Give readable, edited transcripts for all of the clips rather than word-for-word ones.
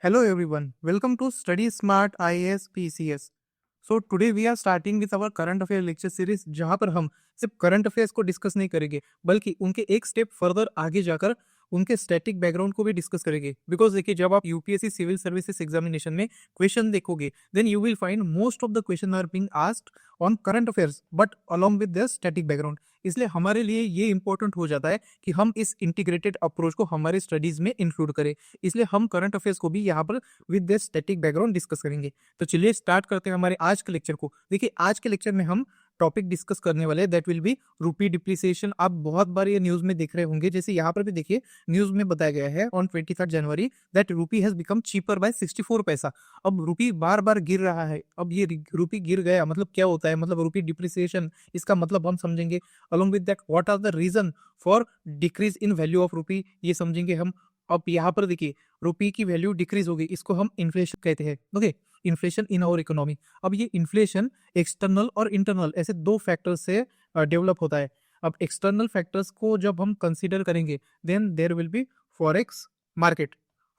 Hello everyone, welcome to Study Smart IAS PCS. So today we are starting with our current affair lecture series जहां पर हम सिर्फ current affairs को discuss नहीं करेंगे बल्कि उनके एक स्टेप फर्दर आगे जाकर उनके स्टैटिक बैकग्राउंड को भी डिस्कस करेंगे। बिकॉज देखिए, जब आप यूपीएससी सिविल सर्विसेज एग्जामिनेशन में क्वेश्चन देखोगे then you will find most of the question are being asked on current affairs but along with the static background. इसलिए हमारे लिए ये इंपॉर्टेंट हो जाता है कि हम इस इंटीग्रेटेड अप्रोच को हमारे स्टडीज में इंक्लूड करें। इसलिए हम करंट अफेयर्स को भी यहाँ पर with the static background discuss करेंगे। तो चलिए स्टार्ट करते हैं हमारे आज के लेक्चर को। देखिए, आज के लेक्चर में हम टॉपिक डिस्कस करने वाले हैं दैट विल बी रूपी डिप्रिसिएशन। आप बहुत बार ये न्यूज में देख रहे होंगे, जैसे यहाँ पर भी देखिए न्यूज में बताया गया है ऑन 23 जनवरी दैट रूपी हैज बिकम चीपर बाय 64 पैसा। अब रूपी बार बार गिर रहा है। अब ये रूपी गिर गया मतलब क्या होता है, मतलब रूपी डिप्रिसिएशन, इसका मतलब हम समझेंगे। Along with that what are the reason for decrease in value of rupee, ये समझेंगे हम। अब यहाँ पर देखिए रुपये की वैल्यू डिक्रीज होगी, इसको हम इन्फ्लेशन कहते हैं। Okay, inflation in our economy. अब ये इन्फ्लेशन एक्सटर्नल और इंटरनल ऐसे दो फैक्टर्स से डेवलप होता है। अब एक्सटर्नल फैक्टर्स को जब हम कंसीडर करेंगे then there will be forex market.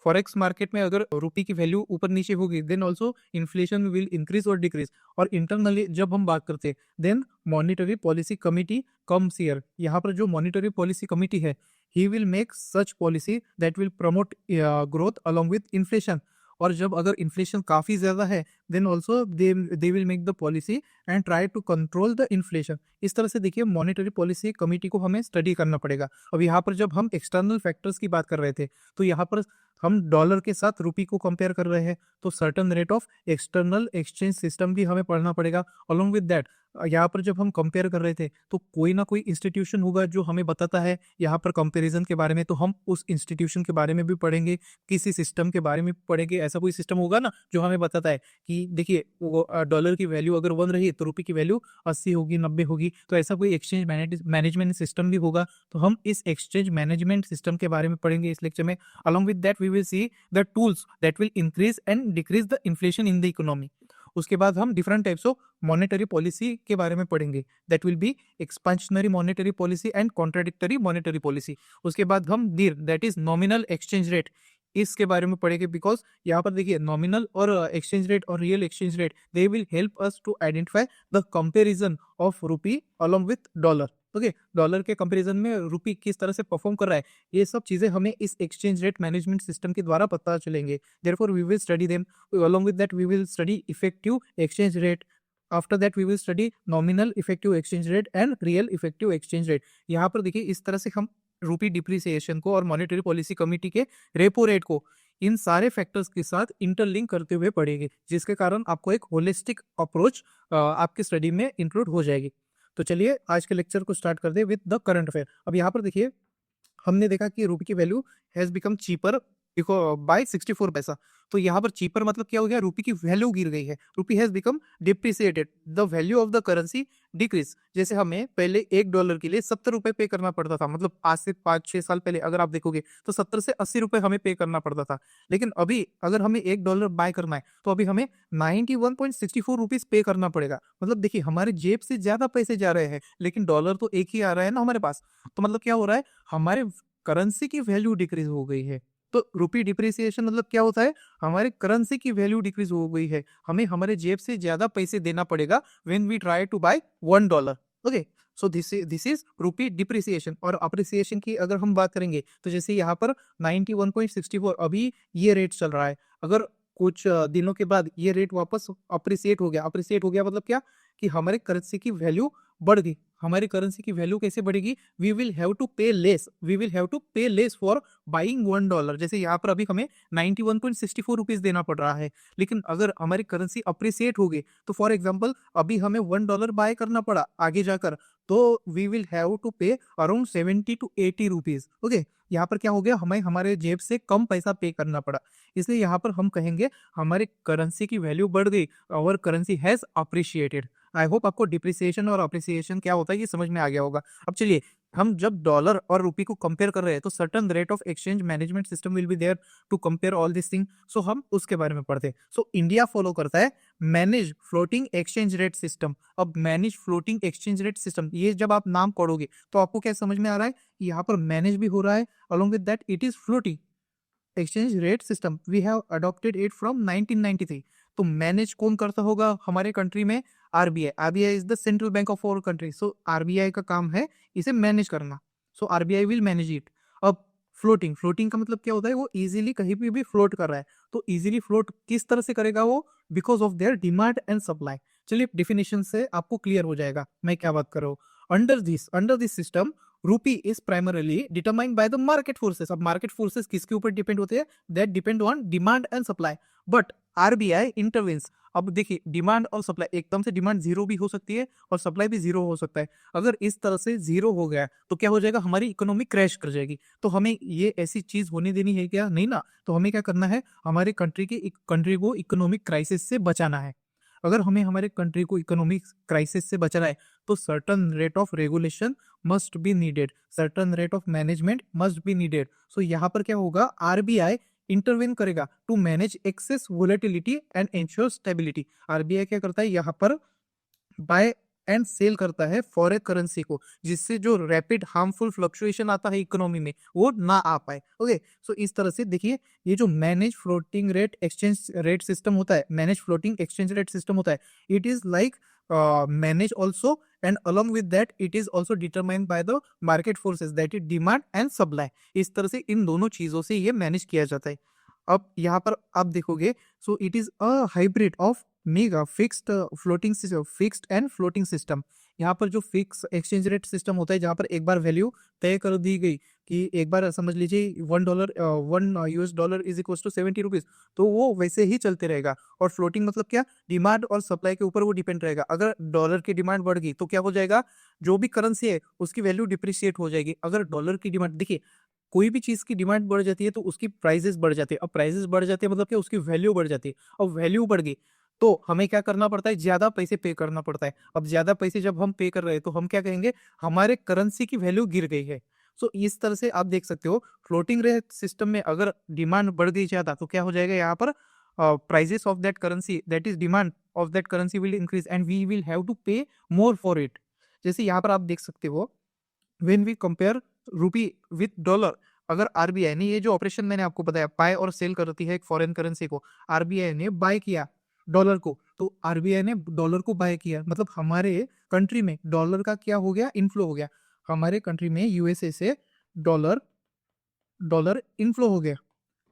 Forex market में अगर रुपये की वैल्यू ऊपर नीचे होगी then also inflation will increase और डिक्रीज। और इंटरनली जब हम बात करते हैं then monetary policy committee comes here. यहाँ पर जो मॉनिटरी पॉलिसी कमिटी है he will make such policy that will promote growth along with inflation। और जब अगर इन्फ्लेशन काफी ज्यादा है then also they will make the policy and try to control the inflation. इस तरह से देखिए मॉनेटरी पॉलिसी कमिटी को हमें स्टडी करना पड़ेगा। अब यहाँ पर जब हम एक्सटर्नल फैक्टर्स की बात कर रहे थे तो यहाँ पर हम डॉलर के साथ रुपये को कंपेयर कर रहे हैं, तो certain rate of external exchange system भी हमें पढ़ना पड़ेगा। अलोंग विद दैट यहाँ पर जब हम कंपेयर कर रहे थे तो कोई ना कोई इंस्टीट्यूशन होगा जो हमें बताता है यहाँ पर कंपैरिजन के बारे में, तो हम उस इंस्टीट्यूशन के बारे में भी पढ़ेंगे, किसी सिस्टम के बारे में पढ़ेंगे। ऐसा कोई सिस्टम होगा ना जो हमें बताता है कि देखिए वो डॉलर की वैल्यू अगर 1 रही तो रुपये की वैल्यू 80 होगी, 90 होगी। तो ऐसा कोई एक्सचेंज मैनेजमेंट सिस्टम भी होगा, तो हम इस एक्सचेंज मैनेजमेंट सिस्टम के बारे में पढ़ेंगे इस लेक्चर में। Along with that we will see the tools that will increase and decrease the inflation in the economy. उसके बाद हम different types of monetary policy के बारे में पढ़ेंगे that will be expansionary monetary policy and contradictory monetary policy. उसके बाद हम DIR that is nominal exchange rate, इसके बारे में पढ़ेंगे। बिकॉज यहाँ पर देखिए नॉमिनल और एक्सचेंज रेट और real exchange rate they will help us to identify the comparison of rupee along with dollar. Okay, dollar के कंपैरिजन में रुपी किस तरह से परफॉर्म कर रहा है, ये सब चीजें हमें इस एक्सचेंज रेट मैनेजमेंट सिस्टम के द्वारा पता चलेंगे। Therefore we will study them. along with that we will study effective exchange rate। after that we will study nominal effective exchange rate and real effective exchange rate। यहाँ पर देखिए इस तरह से हम रूपी डिप्रिसिएशन को और मॉनेटरी पॉलिसी कमिटी के रेपो रेट को इन सारे फैक्टर्स के साथ इंटरलिंक करते हुए पढ़ेंगे, जिसके कारण आपको एक होलिस्टिक अप्रोच आपके स्टडी में इंक्लूड हो जाएगी। तो चलिए आज के लेक्चर को स्टार्ट कर दे विद द करंट अफेयर। अब यहाँ पर देखिए हमने देखा कि रुपये की value has become cheaper by 64 paisa. तो यहाँ पर चीपर मतलब क्या हो गया, रुपये की वैल्यू गिर गई है, रुपये has become depreciated, the value of the currency decrease. जैसे हमें पहले $1 के लिए 70 रुपए पे करना पड़ता था, मतलब आज से 5-6 साल पहले अगर आप देखोगे तो 70 से 80 रुपए हमें पे करना पड़ता था। लेकिन अभी अगर हमें $1 बाय करना है तो अभी हमें 91.64 रुपीज पे करना पड़ेगा। मतलब देखिए हमारे जेब से ज्यादा पैसे जा रहे हैं लेकिन डॉलर तो एक ही आ रहा है ना हमारे पास। तो मतलब क्या हो रहा है, हमारे करेंसी की वैल्यू डिक्रीज हो गई है। तो रुपी डिप्रिसिएशन मतलब क्या होता है, हमारे करेंसी की वैल्यू डिक्रीज हो गई है, हमें हमारे जेब से ज्यादा पैसे देना पड़ेगा when we try to buy $1। Okay, so this is rupee depreciation. और अप्रिसिएशन की अगर हम बात करेंगे तो जैसे यहाँ पर 91.64 अभी ये रेट चल रहा है। अगर कुछ दिनों के बाद ये रेट वापस अप्रिसिएट हो गया, अप्रिसिएट हो गया मतलब क्या कि हमारे करेंसी की वैल्यू बढ़ गई। हमारी करेंसी की वैल्यू कैसे बढ़ेगी, वी विल हैव टू पे लेस फॉर बाइंग $1। जैसे यहाँ पर अभी हमें 91.64 रुपीज देना पड़ रहा है, लेकिन अगर हमारी करेंसी अप्रिसिएट हो गई तो फॉर एग्जाम्पल अभी हमें $1 बाय करना पड़ा आगे जाकर, तो वी विल हैव टू पे अराउंड 70 to 80 रुपीज। ओके, यहाँ पर क्या हो गया, हमें हमारे जेब से कम पैसा पे करना पड़ा। इसलिए यहाँ पर हम कहेंगे हमारी करेंसी की वैल्यू बढ़ गई, our currency has appreciated. I hope आपको डिप्रिसिएशन और अप्रिसिएशन क्या होता है ये समझ में आ गया होगा। अब चलिए, हम जब डॉलर और रुपये को कंपेयर कर रहे हैं तो certain rate of exchange management system will be there to compare all this thing. So हम उसके बारे में पढ़ते हैं। सो इंडिया फॉलो करता है manage floating exchange rate system. अब manage floating exchange rate system, ये जब आप नाम पढ़ोगे तो आपको क्या समझ में आ रहा है, यहाँ पर मैनेज भी हो रहा है, along with that it is floating. Exchange rate system we have adopted it from 1993। तो मैनेज कौन करता होगा हमारे कंट्री में? RBI. RBI is the central bank of our country. So RBI का काम है इसे मैनेज करना। So RBI will manage it. अब फ्लोटिंग, फ्लोटिंग का मतलब क्या होता है? वो इजीली कहीं पे भी फ्लोट कर रहा है। तो इजीली फ्लोट किस तरह से करेगा वो? Because of their demand and supply. चलिए डिफिनेशन से आपको क्लियर हो जाएगा मैं क्या बात कर रहा हूँ। Under this system rupee is primarily determined by the market forces. अब मार्केट फोर्सेस किसके ऊपर डिपेंड होते हैं? That depend on demand and supply. But RBI intervenes. अब देखिए डिमांड और सप्लाई, एकदम से डिमांड जीरो भी हो सकती है और सप्लाई भी जीरो हो सकता है। अगर इस तरह से जीरो हो गया तो क्या हो जाएगा? हमारी इकोनॉमी क्रैश कर जाएगी। तो हमें ये ऐसी चीज होने देनी है क्या? नहीं ना। तो हमें क्या करना है? हमारे कंट्री को इकोनॉमिक क्राइसिस से बचाना है। अगर हमें हमारे कंट्री को इकोनॉमिक क्राइसिस से बचाना है तो certain rate of regulation must be needed, certain rate of management must be needed. So यहाँ पर क्या होगा? आरबीआई इंटरवेन करेगा to manage excess volatility and ensure stability. RBI क्या करता है यहाँ पर? बाय एंड सेल करता है फॉरेन करेंसी को, जिससे जो रैपिड हार्मफुल फ्लक्चुएशन आता है इकोनॉमी में वो ना आ पाए। ओके, सो इस तरह से देखिए ये जो manage floating rate exchange rate system होता है, manage floating exchange rate system होता है, it is like manage also and along with that it is also determined by the market forces that is demand and supply। इस तरह से इन दोनों चीजों से ये मैनेज किया जाता है। अब यहाँ पर आप देखोगे सो it is a hybrid of mega fixed floating system, fixed and floating system. यहाँ पर जो फिक्स एक्सचेंज रेट सिस्टम होता है जहाँ पर एक बार वैल्यू तय कर दी गई कि एक बार समझ लीजिए one US dollar is equal to 70 rupees, तो वो वैसे ही चलते रहेगा। और फ्लोटिंग मतलब क्या? डिमांड और सप्लाई के ऊपर वो डिपेंड रहेगा। अगर डॉलर की डिमांड बढ़ गई तो क्या हो जाएगा? जो भी करेंसी है उसकी वैल्यू डिप्रिशिएट हो जाएगी। अगर डॉलर की डिमांड, देखिए कोई भी चीज की डिमांड बढ़ जाती है तो उसकी प्राइसेस बढ़ जाती है। अब प्राइसेस बढ़ जाती है मतलब क्या? उसकी वैल्यू बढ़ जाती है। अब वैल्यू बढ़ गई तो हमें क्या करना पड़ता है? ज्यादा पैसे पे करना पड़ता है। अब ज्यादा पैसे जब हम पे कर रहे हैं तो हम क्या कहेंगे? हमारे करेंसी की वैल्यू गिर गई है। सो इस तरह से आप देख सकते हो फ्लोटिंग रेट सिस्टम में अगर डिमांड बढ़ गई ज्यादा तो क्या हो जाएगा? यहाँ पर prices of that currency, that is demand of that currency will increase and we will have to pay more for it. जैसे यहाँ पर आप देख सकते हो व्हेन वी कंपेयर रूपी विथ डॉलर, अगर आरबीआई ने ये जो ऑपरेशन मैंने आपको बताया बाय और सेल करती है एक फॉरेन करेंसी को, आरबीआई ने बाय किया डॉलर को, तो आरबीआई ने डॉलर को बाय किया मतलब हमारे कंट्री में डॉलर का क्या हो गया? इनफ्लो हो गया। हमारे कंट्री में यूएसए से डॉलर डॉलर इनफ्लो हो गया।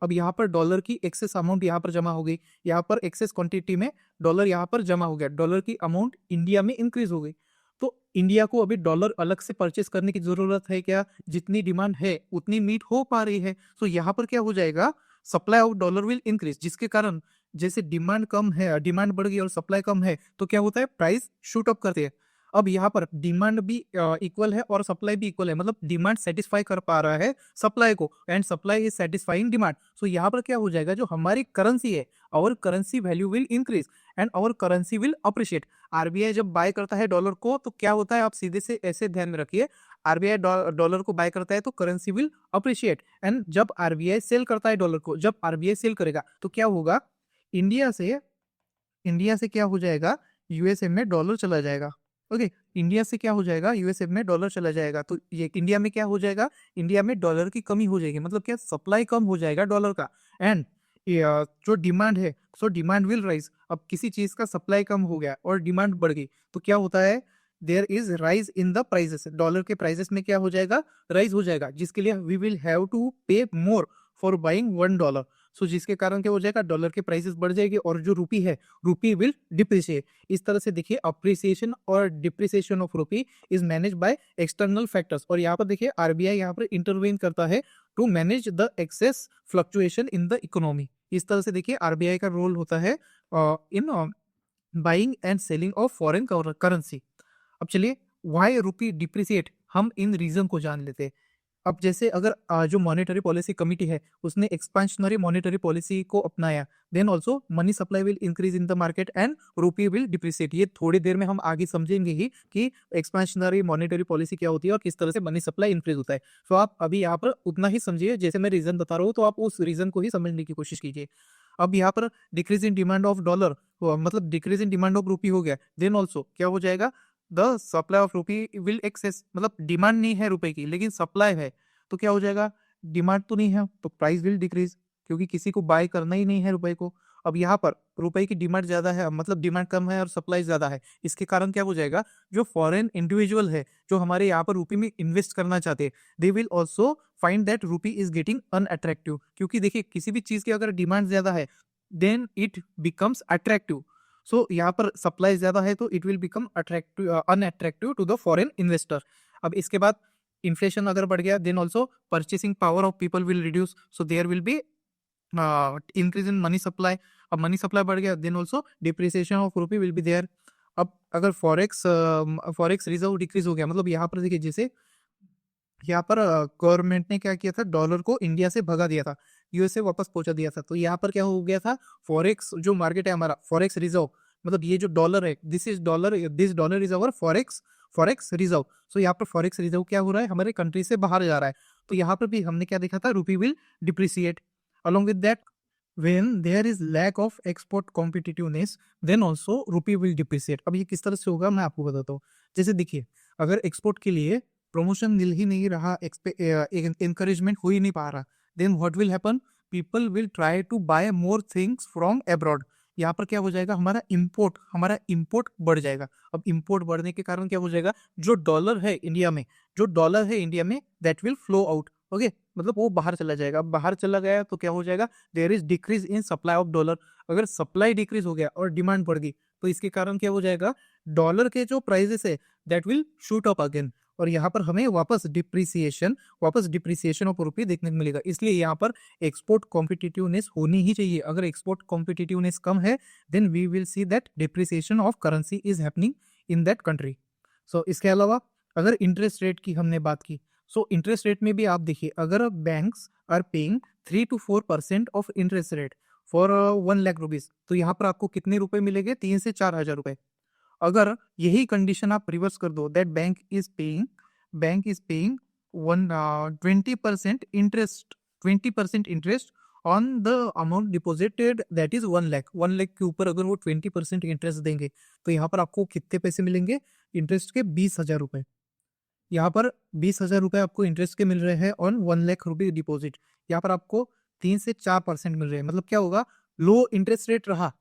अब यहाँ पर डॉलर की एक्सेस अमाउंट यहाँ पर जमा हो गई, यहाँ पर एक्सेस क्वांटिटी में डॉलर यहाँ पर जमा हो गया, डॉलर की अमाउंट इंडिया में इंक्रीज हो गई। तो इंडिया को अभी डॉलर अलग से परचेस करने की जरूरत है क्या? जितनी डिमांड है उतनी मीट हो पा रही है। तो यहाँ पर क्या हो जाएगा? Supply of dollar will increase, जिसके कारण जैसे डिमांड कम है, डिमांड बढ़ गई और सप्लाई कम है तो क्या होता है? प्राइस शूट अप करते हैं। अब यहाँ पर डिमांड भी इक्वल है और सप्लाई भी इक्वल है, मतलब डिमांड सेटिस्फाई कर पा रहा है सप्लाई को and supply is satisfying demand. So यहाँ पर क्या हो जाएगा? जो हमारी करेंसी है, our currency value will increase and our currency will appreciate. RBI जब बाय करता है डॉलर को तो क्या होता है? आप सीधे से ऐसे ध्यान में रखिए, आरबीआई डॉलर को बाय करता है तो करेंसी विल अप्रिशिएट एंड जब आरबीआई सेल करता है डॉलर को, जब आरबीआई सेल करेगा तो क्या होगा? इंडिया से इंडिया से क्या हो जाएगा? यूएसए में डॉलर चला जाएगा। ओके, इंडिया से क्या हो जाएगा? यूएसए में डॉलर चला जाएगा। तो ये इंडिया में क्या हो जाएगा? इंडिया में डॉलर की कमी हो जाएगी, मतलब क्या? सप्लाई कम हो जाएगा डॉलर का एंड जो डिमांड है सो डिमांड विल राइज। अब किसी चीज का सप्लाई कम हो गया और डिमांड बढ़ गई तो क्या होता है? There is rise in the prices, dollar के प्राइजेस में क्या हो जाएगा? राइज हो जाएगा, जिसके लिए we will have to pay more for buying $1। सो जिसके कारण क्या हो जाएगा? डॉलर के प्राइसेस बढ़ जाएगी और जो रूपी है, रूपी विल डिप्रिशिएट। इस तरह से देखिए अप्रिसिएशन और डिप्रिसिएशन ऑफ रूपी is manage by external factors. और यहाँ पर देखिए आरबीआई यहाँ पर इंटरवेन करता है to manage the excess fluctuation in the economy. इस तरह से देखिए आरबीआई का रोल होता है in buying and selling of foreign currency. अब चलिए वाई रूपी डिप्रिसिएट, हम इन रीजन को जान लेते हैं। अब जैसे अगर जो मॉनेटरी पॉलिसी कमिटी है उसने एक्सपेंशनरी मॉनेटरी पॉलिसी को अपनाया, then also money supply will increase in the market and rupee will depreciate. ये थोड़ी देर में हम आगे समझेंगे ही कि एक्सपेंशनरी मॉनेटरी पॉलिसी क्या होती है और किस तरह से मनी सप्लाई इंक्रीज होता है। तो आप अभी यहाँ पर उतना ही समझिए, जैसे मैं रीजन बता रहा हूँ तो आप उस रीजन को ही समझने की कोशिश कीजिए। अब यहाँ पर decrease in demand of dollar मतलब decrease in demand of rupee हो गया, देन ऑल्सो क्या हो जाएगा? The supply of rupee will excess, मतलब डिमांड नहीं है रुपए की लेकिन सप्लाई है तो क्या हो जाएगा? डिमांड तो नहीं है तो प्राइस विल डिक्रीज। क्योंकि किसी को बाय करना ही नहीं है रुपए को। अब यहाँ पर रुपए की डिमांड ज़्यादा है, मतलब डिमांड कम है और सप्लाई ज़्यादा है। इसके कारण क्या हो जाएगा, जो फॉरेन इंडिविजुअल है, जो हमारे यहाँ पर रुपये में इन्वेस्ट करना चाहते हैं, they will also find that rupee is getting unattractive. क्योंकि देखिए किसी भी चीज़ की अगर डिमांड ज़्यादा है then it becomes attractive. So यहाँ पर सप्लाई ज़्यादा है तो it will become attractive unattractive to the foreign investor. अब इसके बाद इन्फ्लेशन अगर बढ़ गया then also purchasing power of people will reduce, so there will be increase in money supply. अब मनी सप्लाई बढ़ गया then also depreciation of rupee will be there. अब अगर फॉरेक्स रिजर्व डिक्रीज हो गया, मतलब यहाँ पर देखिए जैसे यहाँ पर गवर्नमेंट ने क्या किया था, डॉलर को इंडिया से भगा दिया था, यूएसए वापस पहुंचा दिया था। तो यहाँ पर क्या हो गया था, फॉरेक्स जो मार्केट है हमारा, फॉरेक्स रिजर्व, मतलब ये जो डॉलर है, this dollar is our forex reserve. So यहाँ पर फॉरेक्स रिजर्व क्या हो रहा है, हमारे कंट्री से बाहर जा रहा है। तो यहाँ पर भी हमने क्या देखा था, रूपी will depreciate. along with that, when there is lack of export competitiveness then also rupee will depreciate। अब ये किस तरह से होगा मैं आपको बताता हूँ। जैसे देखिए अगर एक्सपोर्ट के लिए प्रमोशन मिल ही नहीं रहा, encouragement हो ही नहीं पा रहा, then what will happen, people will try to buy more things from abroad। यहाँ पर क्या हो जाएगा, हमारा इंपोर्ट बढ़ जाएगा। अब इंपोर्ट बढ़ने के कारण क्या हो जाएगा, जो डॉलर है इंडिया में that will flow out. Okay, मतलब वो बाहर चला जाएगा। अब बाहर चला गया तो क्या हो जाएगा, there is decrease in supply of dollar. अगर सप्लाई डिक्रीज हो गया और डिमांड बढ़ गई तो इसके कारण क्या हो जाएगा, डॉलर के जो प्राइसेस है that will shoot up again, और यहाँ पर हमें वापस डिप्रिसिएशन ऑफ रुपी देखने को मिलेगा। इसलिए यहाँ पर एक्सपोर्ट कॉम्पिटिटिवनेस होनी ही चाहिए। अगर एक्सपोर्ट कॉम्पिटिटिवनेस कम है then we will see that depreciation of currency is happening in that country. So इसके अलावा अगर इंटरेस्ट रेट की हमने बात की, सो इंटरेस्ट रेट में भी आप देखिए, अगर banks are paying 3 to 4% of interest rate for 1 lakh rupees, तो यहाँ पर आपको कितने रुपए मिलेंगे, 3 से 4 हजार रुपए। अगर यही कंडीशन आप रिवर्स कर दो, that bank is paying 20% interest on the amount deposited that is 1 lakh. 1 lakh के ऊपर अगर वो 20% इंटरेस्ट देंगे तो यहाँ पर आपको कितने पैसे मिलेंगे, इंटरेस्ट के 20 हजार रुपए। यहाँ पर 20 हजार रुपए आपको इंटरेस्ट के मिल रहे हैं ऑन 1 लाख रुपए डिपॉजिट। यहाँ पर आपको 3 से 4% मिल रहे हैं। मतलब क्या होगा, लो इंटरेस्ट रेट रहा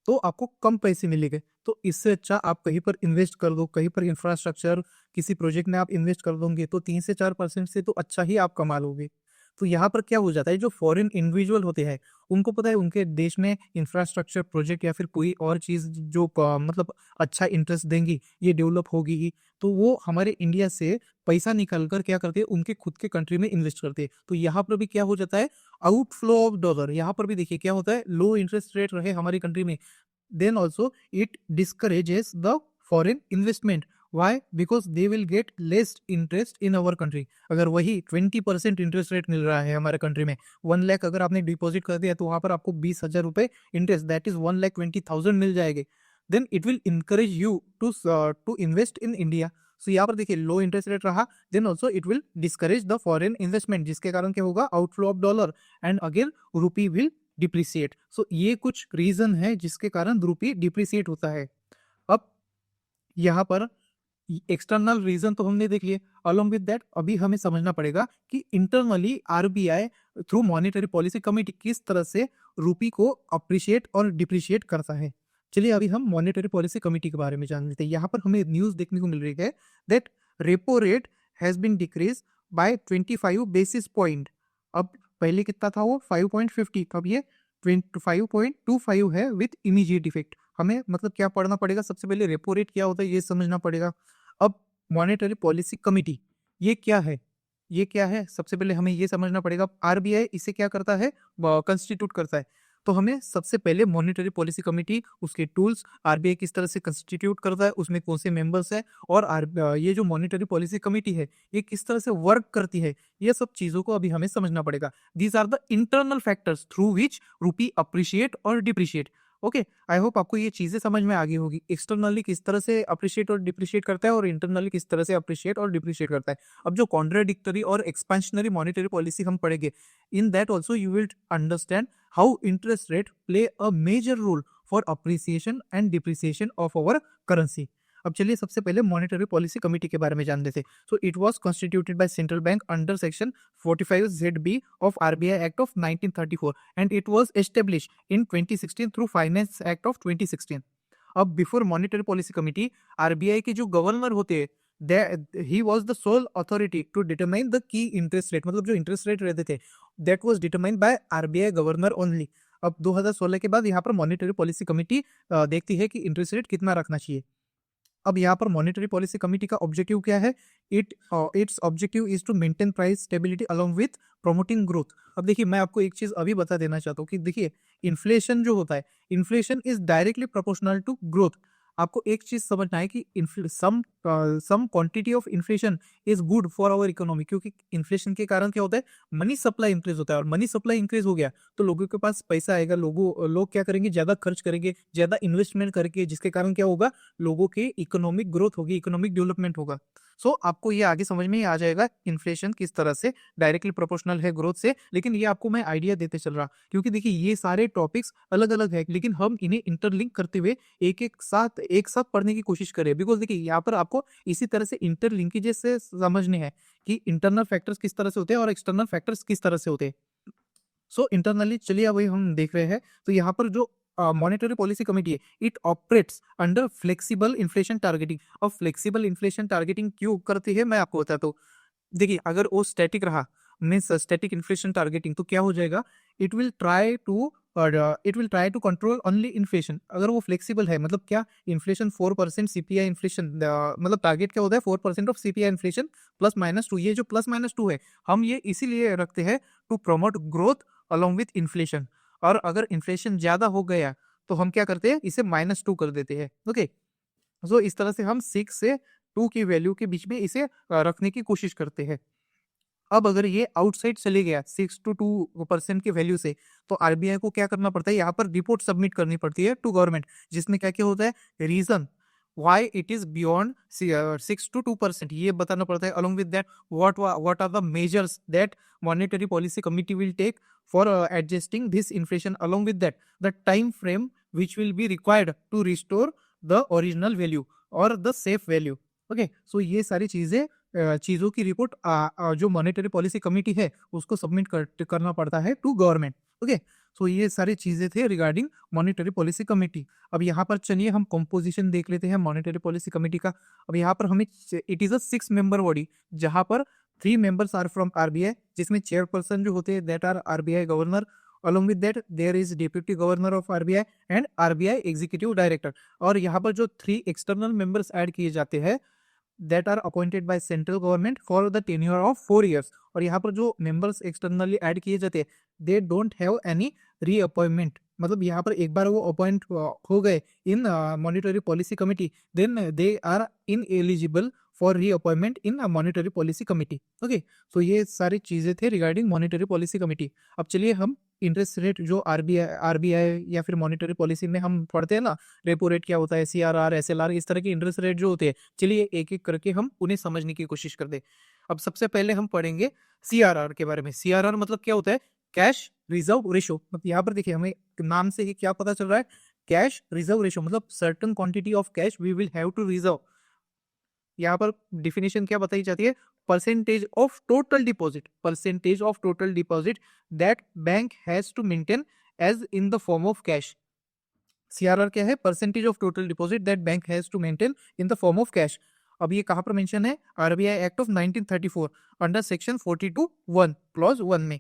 तो आपको कम पैसे मिलेंगे। तो इससे अच्छा आप कहीं पर इन्वेस्ट कर दो, कहीं पर इंफ्रास्ट्रक्चर किसी प्रोजेक्ट में आप इन्वेस्ट कर दोगे तो 3 से 4% से तो अच्छा ही आप कमा लोगे। तो यहाँ पर क्या हो जाता है, जो फॉरेन इंडिविजुअल होते हैं उनको पता है उनके देश में इंफ्रास्ट्रक्चर प्रोजेक्ट या फिर कोई और चीज़ जो मतलब अच्छा इंटरेस्ट देंगी, ये डेवलप होगी ही, तो वो हमारे इंडिया से पैसा निकाल कर क्या करते हैं, उनके खुद के कंट्री में इन्वेस्ट करते हैं। तो यहाँ पर भी क्या हो जाता है, आउटफ्लो ऑफ डॉलर। यहाँ पर भी देखिए क्या होता है, लो इंटरेस्ट रेट रहे हमारी कंट्री में then also it discourages the foreign investment। why? because they will get less interest in our country। अगर वही 20% इंटरेस्ट रेट मिल रहा है हमारे कंट्री में, 1 लाख अगर आपने डिपॉजिट कर दिया तो वहां पर आपको 20 हजार रुपए इंटरेस्ट, दैट इज 1,20,000 मिल जाएंगे। Then it will encourage you to invest in India. So यहाँ पर देखिए लो इंटरेस्ट रेट रहा, then also it will discourage the foreign investment, जिसके कारण क्या होगा, outflow of dollar and again rupee will depreciate. So ये कुछ रीजन है जिसके कारण रुपी डिप्रिसिएट होता है। अब यहाँ पर एक्सटर्नल रीजन तो हमने देख लिए, अलोंग विद दैट अभी हमें समझना पड़ेगा कि internally RBI through monetary policy committee किस तरह से रुपी को अप्रिशिएट और डिप्रिशिएट करता है। चलिए अभी हम मॉनेटरी पॉलिसी कमेटी के बारे में जान लेते हैं। यहाँ पर हमें न्यूज देखने को मिल रही है that repo rate has been decrease by 25 basis point. अब पहले कितना था वो 5.50, अब ये 5.25 है विथ इमीडिएट इफेक्ट। हमें मतलब क्या पढ़ना पड़ेगा, सबसे पहले रेपो रेट क्या होता है ये समझना पड़ेगा। अब मॉनेटरी पॉलिसी कमेटी ये क्या है, सबसे पहले हमें ये समझना पड़ेगा। आरबीआई इसे क्या करता है, कंस्टिट्यूट करता है। तो हमें सबसे पहले मॉनेटरी पॉलिसी कमेटी, उसके टूल्स, आरबीआई किस तरह से कंस्टिट्यूट करता है, उसमें कौन से मेंबर्स है, और ये जो मॉनेटरी पॉलिसी कमेटी है ये किस तरह से वर्क करती है, ये सब चीजों को अभी हमें समझना पड़ेगा। These are the internal factors through which rupee appreciate और डिप्रिशिएट। ओके, आई होप आपको ये चीजें समझ में आ गई होगी, एक्सटर्नली किस तरह से अप्रिशिएट और डिप्रिशिएट करता है और इंटरनली किस तरह से अप्रिशिएट और डिप्रिशिएट करता है। अब जो कॉन्ट्राडिक्टरी और एक्सपेंशनरी मॉनेटरी पॉलिसी हम पढ़ेंगे, in that also you will understand how interest rate play a major role for appreciation and depreciation of our currency. अब चलिए सबसे पहले मॉनेटरी पॉलिसी कमेटी के बारे में जान लेते हैं। So it was constituted by central bank under section 45ZB of RBI act of 1934 and it was established in 2016 through finance act of 2016। अब before monetary policy committee RBI के जो governor होते हैं he was the sole authority to determine the key interest rate, मतलब जो interest rate रहते थे that was determined by RBI governor only. अब 2016 के बाद यहाँ पर मॉनेटरी पॉलिसी कमिटी देखती है कि इंटरेस्ट रेट कितना रखना चाहिए। अब यहाँ पर मॉनेटरी पॉलिसी कमिटी का ऑब्जेक्टिव क्या है? Its objective is to maintain price stability along with promoting growth. अब देखिए मैं आपको एक चीज अभी बता देना चाहता हूँ कि देखिए इन्फ्लेशन जो होता है, inflation is directly proportional to growth. आपको एक चीज समझना है कि some quantity of inflation is good for our economy, क्योंकि इन्फ्लेशन के कारण क्या होता है, मनी सप्लाई इंक्रीज होता है, और मनी सप्लाई इंक्रीज हो गया तो लोगों के पास पैसा आएगा, लोग क्या करेंगे, ज्यादा खर्च करेंगे, ज्यादा इन्वेस्टमेंट करेंगे, जिसके कारण क्या होगा, लोगों की इकोनॉमिक ग्रोथ होगी, इकोनॉमिक डेवलपमेंट होगा। सो आपको ये आगे समझ में ही आ जाएगा इन्फ्लेशन किस तरह से डायरेक्टली प्रोपोर्शनल है ग्रोथ से। लेकिन ये आपको मैं आइडिया देते चल रहा, क्योंकि देखिए ये सारे टॉपिक्स अलग अलग है, लेकिन हम इन्हें इंटरलिंक करते हुए एक साथ पढ़ने की कोशिश करें। बिकॉज देखिए यहाँ पर आपको इसी तरह से इंटरलिंकेजेस से समझने हैं कि इंटरनल फैक्टर्स किस तरह से होते हैं और एक्सटर्नल फैक्टर्स किस तरह से होते हैं। सो इंटरनली चलिए अब वही हम देख रहे हैं। तो यहाँ पर जो मॉनेटरी पॉलिसी कमिटी है, it operates under flexible inflation targeting. अब फ्लेक्सिबल इन्फ्लेशन टारगेटिंग क्यों करती है मैं आपको बताता हूँ। देखिए अगर वो स्टैटिक रहा, मीन्स स्टैटिक इन्फ्लेशन टारगेटिंग, तो क्या हो जाएगा, it will try to control only inflation. अगर वो फ्लेक्सिबल है, मतलब क्या, इन्फ्लेशन 4% सीपीआई इन्फ्लेशन, मतलब टारगेट क्या होता है, 4% ऑफ सीपीआई इन्फ्लेशन +-2। ये जो +-2 है, हम ये इसीलिए रखते हैं to promote growth along with inflation. और अगर इन्फ्लेशन ज्यादा हो गया तो हम क्या करते हैं, इसे -2 कर देते हैं। ओके, सो इस तरह से हम 6 से 2 की वैल्यू के बीच में इसे रखने की कोशिश करते हैं। अब अगर ये आउटसाइड चले गया 6 to 2% की वैल्यू से, तो आरबीआई को क्या करना पड़ता है, यहाँ पर रिपोर्ट सबमिट करनी पड़ती है टू गवर्नमेंट, जिसमें क्या क्या होता है, reason why it is beyond 6 to 2%, ये बताना पड़ता है। Along with that what are the measures that monetary policy committee will take for adjusting this inflation, along with that the time frame which will be required to restore the original value और the safe value. Okay, so ये सारी चीजों की report जो monetary policy committee है उसको submit करना पड़ता है टू गवर्नमेंट। ओके, सो ये सारी चीजें थे रिगार्डिंग मॉनेटरी पॉलिसी कमेटी। अब यहाँ पर चलिए हम कंपोजिशन देख लेते हैं मॉनेटरी पॉलिसी कमेटी का। अब यहाँ पर हमें it is a 6 member body, जहाँ पर 3 मेंबर्स आर फ्रॉम आरबीआई, जिसमें चेयरपर्सन जो होते हैं that are RBI governor, along with that there is deputy governor of RBI and RBI executive director। और यहाँ पर जो 3 एक्सटर्नल मेंबर्स ऐड किए जाते हैं that are appointed by central government for the tenure of 4 years। और यहाँ पर जो मेंबर्स एक्सटर्नली ऐड किए जाते हैं they don't have any reappointment, मतलब यहाँ पर एक बार वो अपॉइंट हो गए in monetary policy committee, then they are ineligible for reappointment in monetary policy committee. Okay, so ये सारी चीजें थे रिगार्डिंग मॉनेटरी पॉलिसी कमेटी। अब चलिए हम इंटरेस्ट रेट जो आरबीआई या फिर मॉनेटरी पॉलिसी में हम पढ़ते हैं ना, रेपो रेट क्या होता है, सीआरआर, एसएलआर, इस तरह के इंटरेस्ट रेट जो होते हैं, चलिए एक एक करके हम उन्हें समझने की कोशिश करते हैं। अब सबसे पहले हम पढ़ेंगे सीआरआर के बारे में। सीआरआर मतलब क्या होता है, कैश रिजर्व रेशो। मतलब यहाँ पर देखिए हमें नाम से ही क्या पता चल रहा है, कैश रिजर्व रेशो, मतलब certain quantity of cash we will have to reserve. यहाँ पर डिफिनेशन क्या बताई जाती है, percentage of total deposit that bank has to maintain as in the form of cash. CRR क्या है, percentage of total deposit that bank has to maintain in the form of cash. अब ये कहाँ पर मेंशन है, RBI act of 1934 under section 42(1) clause 1 में।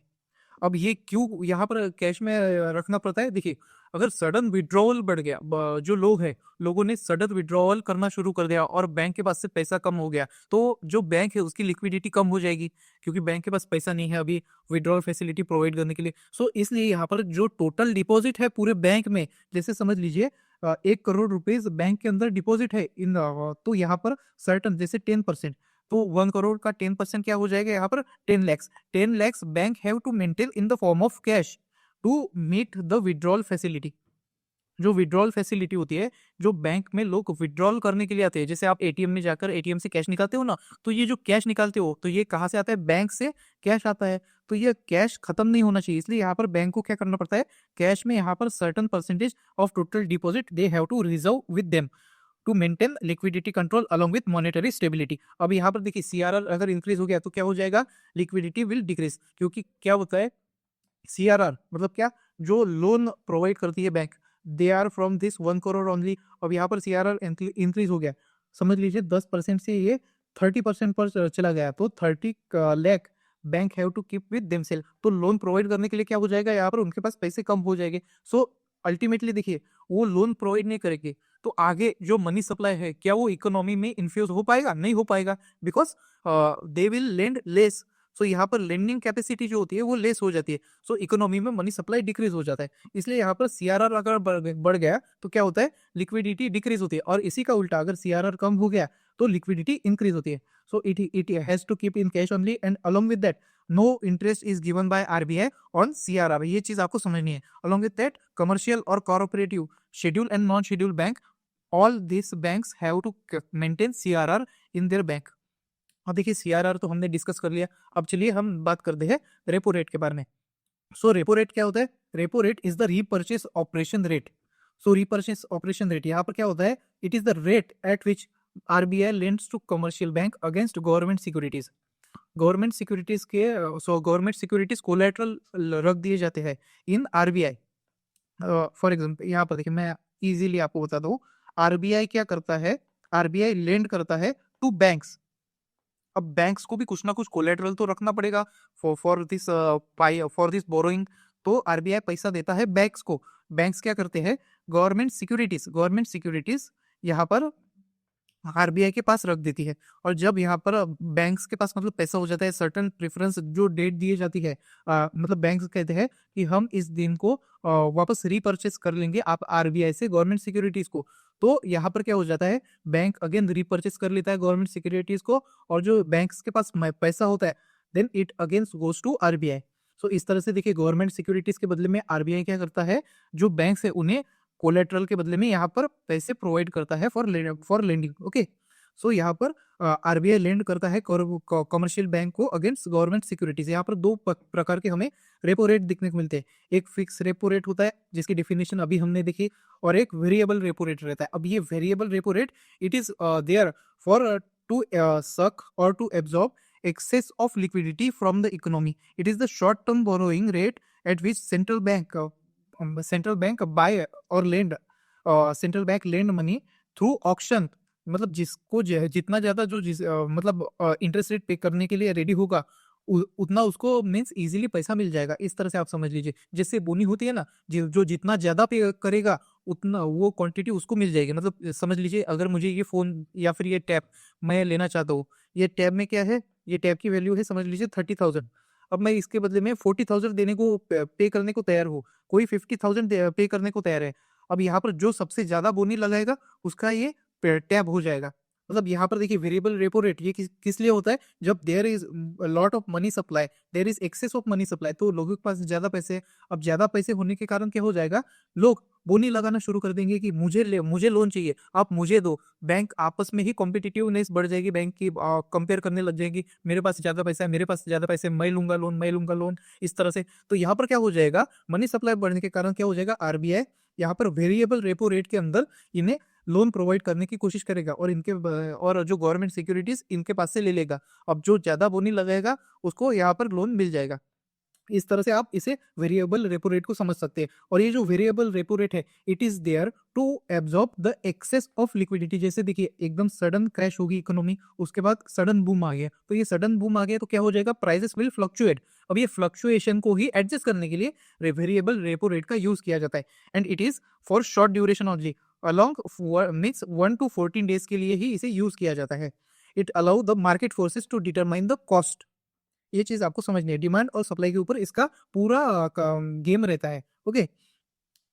अब ये क्यों यहाँ पर कैश में रखना पड़ता है, देखिए अगर सडन विड्रॉवल बढ़ गया, जो लोगों ने सडन विड्रॉवल करना शुरू कर दिया और बैंक के पास से पैसा कम हो गया, तो जो बैंक है उसकी लिक्विडिटी कम हो जाएगी, क्योंकि बैंक के पास पैसा नहीं है अभी विड्रॉवल फैसिलिटी प्रोवाइड करने के लिए। सो इसलिए यहाँ पर जो टोटल डिपॉजिट है पूरे बैंक में, जैसे समझ लीजिए 1 करोड़ रुपीज बैंक के अंदर डिपॉजिट है इन, तो यहाँ पर सर्टन जैसे 10%, तो 1 करोड़ का 10% क्या हो जाएगा, यहाँ पर 10 lakhs bank have to maintain in the form of cash to meet the withdrawal facility. जो विड्रॉल फैसिलिटी होती है, जो बैंक में लोग विड्रॉल करने के लिए आते हैं, जैसे आप एटीएम में जाकर एटीएम से कैश निकालते हो ना, तो ये जो कैश निकालते हो तो ये कहाँ से आता है, बैंक से कैश आता है। तो ये कैश खत्म नहीं होना चाहिए, इसलिए यहाँ पर बैंक को क्या करना पड़ता है, कैश में यहाँ पर certain percentage of total deposit they have to reserve with them. To maintain liquidity control along with monetary stability. अब यहाँ पर देखिए सीआरआर अगर इंक्रीज हो गया तो क्या हो जाएगा, लिक्विडिटी विल डिक्रीज, क्योंकि क्या होता है सीआरआर मतलब क्या, जो लोन प्रोवाइड करती है bank, they are from this 1 crore only. अब यहाँ पर सीआरआर इंक्रीज हो गया, समझ लीजिए 10% से ये 30% पर चला गया, तो 30 lakh bank have to keep with themselves. तो लोन प्रोवाइड करने के लिए क्या हो जाएगा, यहाँ पर उनके पास पैसे कम हो जाएंगे। सो अल्टीमेटली देखिए वो लोन प्रोवाइड नहीं करेंगे तो आगे जो मनी सप्लाई है क्या वो इकोनॉमी में इन्फ्यूज हो पाएगा, नहीं हो पाएगा, because they will lend less. So यहाँ पर लेंडिंग कैपेसिटी जो होती है वो लेस हो जाती है, सो इकोनॉमी में मनी सप्लाई डिक्रीज हो जाता है। इसलिए यहाँ पर सीआरआर अगर बढ़ गया तो क्या होता है, लिक्विडिटी डिक्रीज होती है, और इसी का उल्टा अगर सीआरआर कम हो गया तो लिक्विडिटी इंक्रीज होती है। So it has to keep in cash only, and along with that no interest is given by RBI on CRR. ये चीज आपको समझनी है। अलोंग विद दैट कमर्शियल और corporative, schedule and non schedule bank, all this banks have to maintain CRR in their bank. अब देखिए CRR तो हमने डिस्कस कर लिया, अब चलिए हम बात करते हैं रेपो रेट के बारे में। सो रेपो रेट क्या होता है, repo rate is the repurchase operation rate. So repurchase operation rate यहाँ पर क्या होता है, it is the rate at which RBI lends to commercial bank against government securities. Government securities के गवर्नमेंट सिक्योरिटीज कोलेटरल रख दिए जाते हैं इन आरबीआई। फॉर एग्जाम्पल यहाँ पर देखिए मैं इजीली आपको बता दूं, आरबीआई क्या करता है, आरबीआई लेंड करता है टू बैंक्स। अब बैंक्स को भी कुछ ना कुछ कोलेटरल तो रखना पड़ेगा फॉर दिस बोरोइंग। तो आरबीआई पैसा देता है बैंक्स को, बैंक्स क्या करते हैं, गवर्नमेंट सिक्योरिटीज यहाँ पर आरबीआई के पास रख देती है। और जब यहाँ पर बैंक्स के पास मतलब पैसा हो जाता है, सर्टन प्रेफरेंस जो डेट दी जाती है, मतलब बैंक्स कहते हैं कि हम इस दिन को वापस रीपर्चेस कर लेंगे आप आरबीआई से गवर्नमेंट सिक्योरिटीज को। तो यहाँ पर क्या हो जाता है, बैंक अगेन रीपर्चेस कर लेता है गवर्नमेंट सिक्योरिटीज को, और जो बैंक्स के पास पैसा होता है then it again goes to RBI. So इस तरह से देखिए गवर्नमेंट सिक्योरिटीज के बदले में आरबीआई क्या करता है, जो बैंक्स है उन्हें कोलेटरल के बदले में यहाँ पर पैसे प्रोवाइड करता है फॉर लेंडिंग। ओके, सो यहाँ पर आरबीआई लेंड करता है कमर्शियल बैंक को अगेंस्ट गवर्नमेंट सिक्योरिटीज। यहाँ पर दो प्रकार के हमें रेपो रेट देखने को मिलते हैं, एक फिक्स रेपो रेट होता है जिसकी डिफिनेशन अभी हमने देखी, और एक वेरिएबल रेपो रेट रहता है। अब ये variable repo rate it is there for to suck और to absorb excess of liquidity from the economy. It is the short term borrowing rate at which central bank buy or lend central bank lend money through auction। मतलब जिसको जितना ज्यादा जो मतलब interest rate पे करने के लिए रेडी होगा उतना उसको मीन्स इजीली पैसा मिल जाएगा। इस तरह से आप समझ लीजिए, जैसे बोनी होती है ना, जो जितना ज्यादा पे करेगा उतना वो क्वांटिटी उसको मिल जाएगी। मतलब समझ लीजिए अगर मुझे ये फोन या फिर ये टैब मैं लेना चाहता हूँ, ये टैब में क्या है, ये टैब की वैल्यू है समझ लीजिए 30,000। अब मैं इसके बदले में 40,000 देने को पे करने को तैयार हूँ, कोई 50,000 पे करने को तैयार है। अब यहाँ पर जो सबसे ज्यादा बोनी लगाएगा उसका ये टैब हो जाएगा। मतलब यहाँ पर देखिए वेरिएबल रेपो रेट ये किस लिए होता है, जब there is lot of money supply, there is excess of money supply, तो लोगों के पास ज्यादा पैसे। अब ज्यादा पैसे होने के कारण क्या हो जाएगा, लोग बोनी लगाना शुरू कर देंगे कि मुझे लोन चाहिए, आप मुझे दो। बैंक आपस में ही कॉम्पिटिटिवनेस बढ़ जाएगी, बैंक की कंपेयर करने लग जाएगी, मेरे पास ज्यादा पैसा है, मेरे पास ज्यादा पैसे, मैं लूंगा लोन, इस तरह से। तो यहाँ पर क्या हो जाएगा, मनी सप्लाई बढ़ने के कारण क्या हो जाएगा, आरबीआई यहाँ पर वेरिएबल रेपो रेट के अंदर इन्हें लोन प्रोवाइड करने की कोशिश करेगा, और और जो गवर्नमेंट सिक्योरिटीज इनके पास से ले लेगा। अब जो ज्यादा बोनी लगाएगा उसको यहाँ पर लोन मिल जाएगा। इस तरह से आप इसे वेरिएबल रेपो रेट को समझ सकते हैं। और ये जो वेरिएबल रेपो रेट है it is there to absorb the excess of liquidity. जैसे देखिए एकदम सडन क्रैश होगी इकोनॉमी, उसके बाद सडन बूम आ गया, तो ये सडन बूम आ गया तो क्या हो जाएगा, प्राइसेस विल फ्लक्चुएट। अब ये फ्लक्चुएशन को ही एडजस्ट करने के लिए वेरिएबल रेपो रेट का यूज किया जाता है, and it is for short duration only, along means 1 to 14 days के लिए ही इसे यूज किया जाता है। It allow the market forces to determine the cost. ये चीज आपको समझनी है, डिमांड और सप्लाई के ऊपर इसका पूरा गेम रहता है। Okay,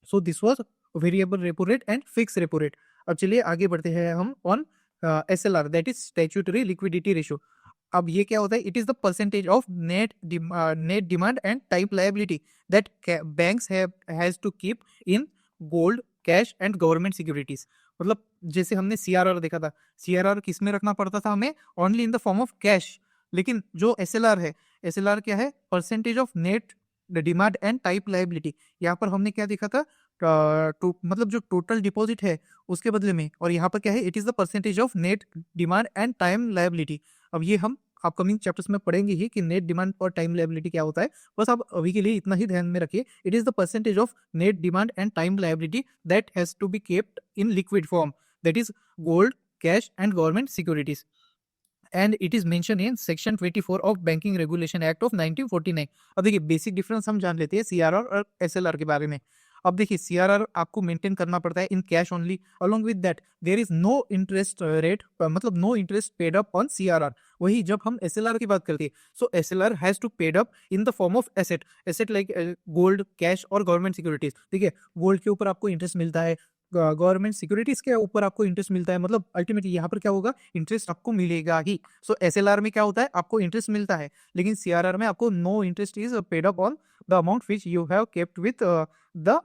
so this was variable repo rate and fix repo rate. अब चलिए आगे बढ़ते हैं हम on SLR, that is statutory liquidity ratio. अब ये क्या होता है, it is the percentage of net demand and time liability that banks has to keep in gold, cash and government securities. मतलब जैसे हमने सीआरआर देखा था, सीआरआर किस में रखना पड़ता था हमें, only in the form of cash. लेकिन जो एसएलआर है, एसएलआर क्या है, percentage of net demand and type liability. यहाँ पर हमने क्या देखा था, मतलब जो टोटल डिपॉजिट है उसके बदले में, और यहाँ पर क्या है, it is the percentage of net demand and time liability. अब ये हम अपकमिंग चैप्टर्स में पढ़ेंगे ही कि नेट डिमांड और टाइम लायबिलिटी क्या होता है। बस आप अभी के लिए इतना ही ध्यान में रखिए, it is the percentage of net demand and time liability that has to be kept in liquid form, that is gold, cash and government securities, and it is mention in section 24 of banking regulation act of 1949। अब देखिए basic difference हम जान लेते हैं CRR और SLR के बारे में। अब देखिए सीआरआर आपको मेंटेन करना पड़ता है in cash only, along with that there is no interest rate, मतलब no interest paid up on CRR. वही जब हम एसएलआर की बात करते हैं, so SLR has to paid up in the form of asset, asset like gold, cash और government securities. ठीक है, गोल्ड के ऊपर आपको इंटरेस्ट मिलता है, गवर्नमेंट सिक्योरिटीज के ऊपर आपको इंटरेस्ट मिलता है, मतलब अल्टीमेटली यहाँ पर क्या होगा, इंटरेस्ट आपको मिलेगा ही। सो एसएलआर में क्या होता है, आपको इंटरेस्ट मिलता है, लेकिन सीआरआर में आपको no interest is paid up on the amount which you have kept with the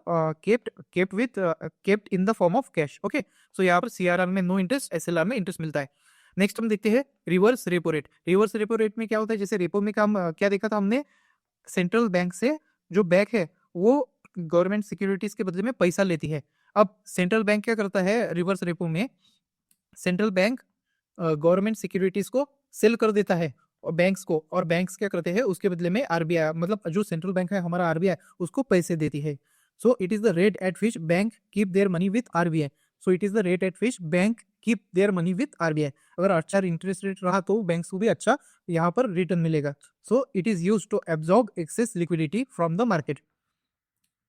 kept in the form of cash. Okay, so यहाँ पर सीआरआर में नो इंटरेस्ट, एसएलआर में इंटरेस्ट मिलता है। नेक्स्ट हम देखते हैं reverse repo rate. Reverse repo rate में क्या होता है, जैसे रेपो में काम क्या देखा था हमने, सेंट्रल बैंक से जो बैंक है वो गवर्नमेंट सिक्योरिटीज के बदले में पैसा लेती है। अब सेंट्रल बैंक क्या करता है रिवर्स रेपो में, सेंट्रल बैंक गवर्नमेंट सिक्योरिटीज को सेल कर देता है और बैंक्स को, और बैंक्स क्या करते हैं उसके बदले में आरबीआई, मतलब जो सेंट्रल बैंक है हमारा आरबीआई, उसको पैसे देती है। So it is the rate at which bank keep their money with RBI. So it is the rate at which bank keep their money with RBI. अगर अच्छा इंटरेस्ट रेट रहा तो बैंक्स को भी अच्छा यहाँ पर रिटर्न मिलेगा। So it is use to absorb excess liquidity from the market.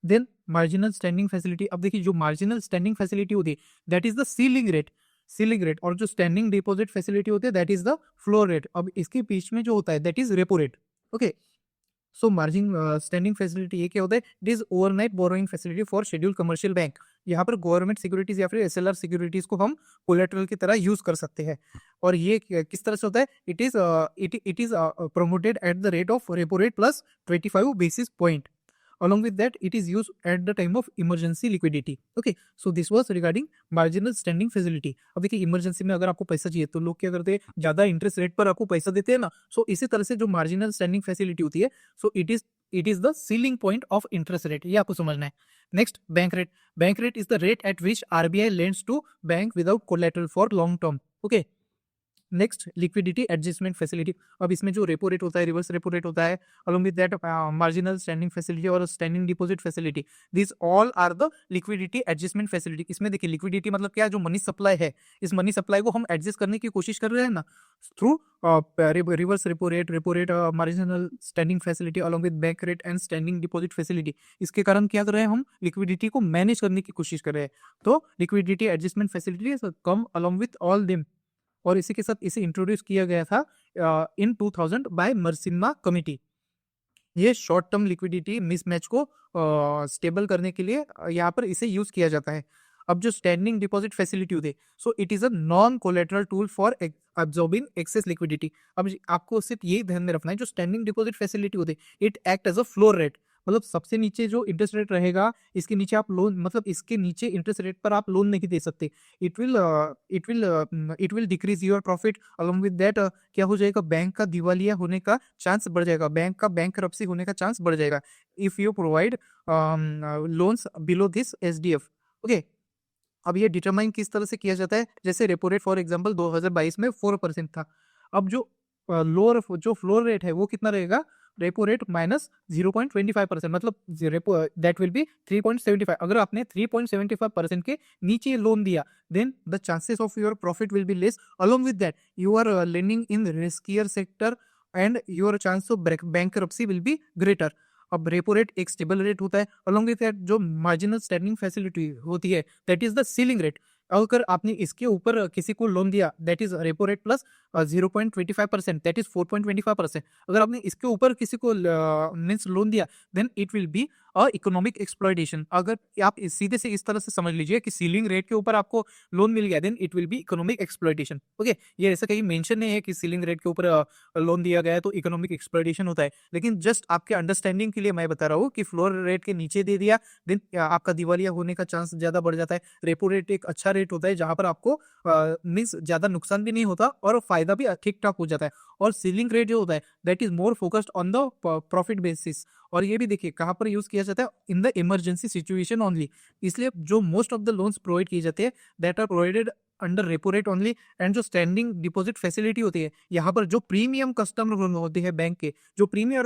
Then marginal standing facility. अब देखिए जो मार्जिनल स्टैंडिंग फैसिलिटी होती है that is the ceiling rate, ceiling rate, और जो स्टैंडिंग डिपॉजिट फैसिलिटी होती है that is the floor rate. अब इसके बीच में जो होता है that is repo rate. Okay, so margin standing facility ये क्या होता है, it is overnight borrowing facility for schedule commercial bank. यहाँ पर गवर्नमेंट सिक्योरिटीज या फिर एसएलआर सिक्योरिटीज को हम कोलेटरल की तरह यूज कर सकते हैं। और ये किस तरह से होता है, it is promoted at the rate of repo rate plus 25 basis point. Along with that, it is used at the time of emergency liquidity. Okay, so this was regarding marginal standing facility. अब देखिए emergency में अगर आपको पैसा चाहिए तो लोग क्या करते हैं, ज्यादा इंटरेस्ट रेट पर आपको पैसा देते हैं ना। सो इसी तरह से जो मार्जिनल स्टैंडिंग फैसिलिटी होती है, so it is the ceiling point of interest rate, ये आपको समझना है। Next bank rate. Bank rate is the rate at which RBI lends to bank without collateral for long term. Okay, next liquidity adjustment facility. अब इसमें जो repo rate होता है, reverse repo rate होता है, along with that marginal standing facility और standing deposit facility, this all are the liquidity adjustment facility. इसमें देखिए लिक्विडिटी मतलब क्या है, जो मनी सप्लाई है, इस मनी सप्लाई को हम एडजस्ट करने की कोशिश कर रहे हैं ना through reverse repo rate, marginal standing facility along with bank rate and standing deposit facility. इसके कारण क्या कर रहे हैं, हम लिक्विडिटी को मैनेज करने की कोशिश कर रहे हैं। तो liquidity adjustment facility come along with all them, और इसी के साथ इसे इंट्रोड्यूस किया गया था इन 2000 बाय मर्सिन्मा कमिटी। ये शॉर्ट टर्म लिक्विडिटी मिसमैच को स्टेबल करने के लिए यहाँ पर इसे यूज किया जाता है। अब जो स्टैंडिंग डिपॉजिट फैसिलिटी होती है, so it is a non collateral tool for absorbing access liquidity. अब आपको सिर्फ ये ध्यान में रखना है, जो स्टैंडिंग डिपॉजिट फैसिलिटी होती है it act as a floor rate, मतलब सबसे नीचे जो इंटरेस्ट रेट रहेगा इसके नीचे आप लोन, मतलब इसके नीचे इंटरेस्ट रेट पर आप लोन नहीं दे सकते। It will decrease your profit. Along with that क्या हो जाएगा, बैंक का दिवालिया होने का चांस बढ़ जाएगा, बैंक का बैंकरप्सी होने का चांस बढ़ जाएगा if you provide loans below this SDF. Okay, अब ये डिटरमाइन किस तरह से किया जाता है, जैसे रेपो रेट फॉर एग्जांपल 2022 में 4% था। अब जो लोअर जो फ्लोर रेट है वो कितना रहेगा, रेपो रेट माइनस 0.25%, मतलब रेपो दैट विल बी 3.75। अगर आपने 3.75% के नीचे लोन दिया then the chances of your profit will be less. Along with that you are lending in riskier sector and your chance of bankruptcy will be greater. अब repo rate एक stable rate होता है। Along with that जो marginal standing facility होती है that is the ceiling rate. अगर आपने इसके ऊपर किसी को लोन दिया that is repo rate plus 0.25%, that is 4.25%। अगर आपने इसके ऊपर किसी को मीन्स लोन दिया then it will be economic exploitation. अगर आप सीधे से इस तरह से समझ लीजिए कि सीलिंग रेट के ऊपर आपको लोन मिल गया then it will be economic exploitation. Okay, ये ऐसा कहीं मेंशन नहीं है कि सीलिंग रेट के ऊपर लोन दिया गया है तो इकोनॉमिक एक्सप्लॉयटेशन होता है, लेकिन जस्ट आपके अंडरस्टैंडिंग के लिए मैं बता रहा हूँ कि फ्लोर रेट के नीचे दे दिया देन आपका दिवालिया होने का चांस ज्यादा बढ़ जाता है। रेपो रेट एक अच्छा रेट होता है जहां पर आपको मीन्स ज्यादा नुकसान भी नहीं होता और फायदा भी ठीक ठाक हो जाता है। और सीलिंग रेट जो होता है that is more focused on the profit basis, और ये भी देखिए कहाँ पर यूज किया जाता है, in the emergency situation only. इसलिए जो most of the loans provide किए जाते हैं that are provided under repo rate only. And जो स्टैंडिंग डिपॉजिट फैसिलिटी होती है, यहाँ पर जो प्रीमियम कस्टमर होते हैं बैंक के, जो प्रीमियम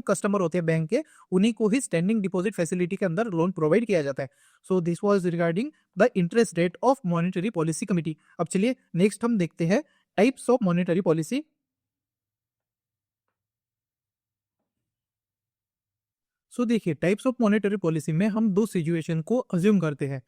कस्टमर होते हैं बैंक के, उन्हीं को ही स्टैंडिंग डिपॉजिट फैसिलिटी के अंदर लोन प्रोवाइड किया जाता है। सो this was regarding the interest rate of monetary policy committee. अब चलिए नेक्स्ट हम देखते हैं टाइप्स ऑफ मॉनेटरी पॉलिसी। सो देखिए टाइप्स ऑफ मॉनेटरी पॉलिसी में हम दो सिचुएशन को अज्यूम करते हैं।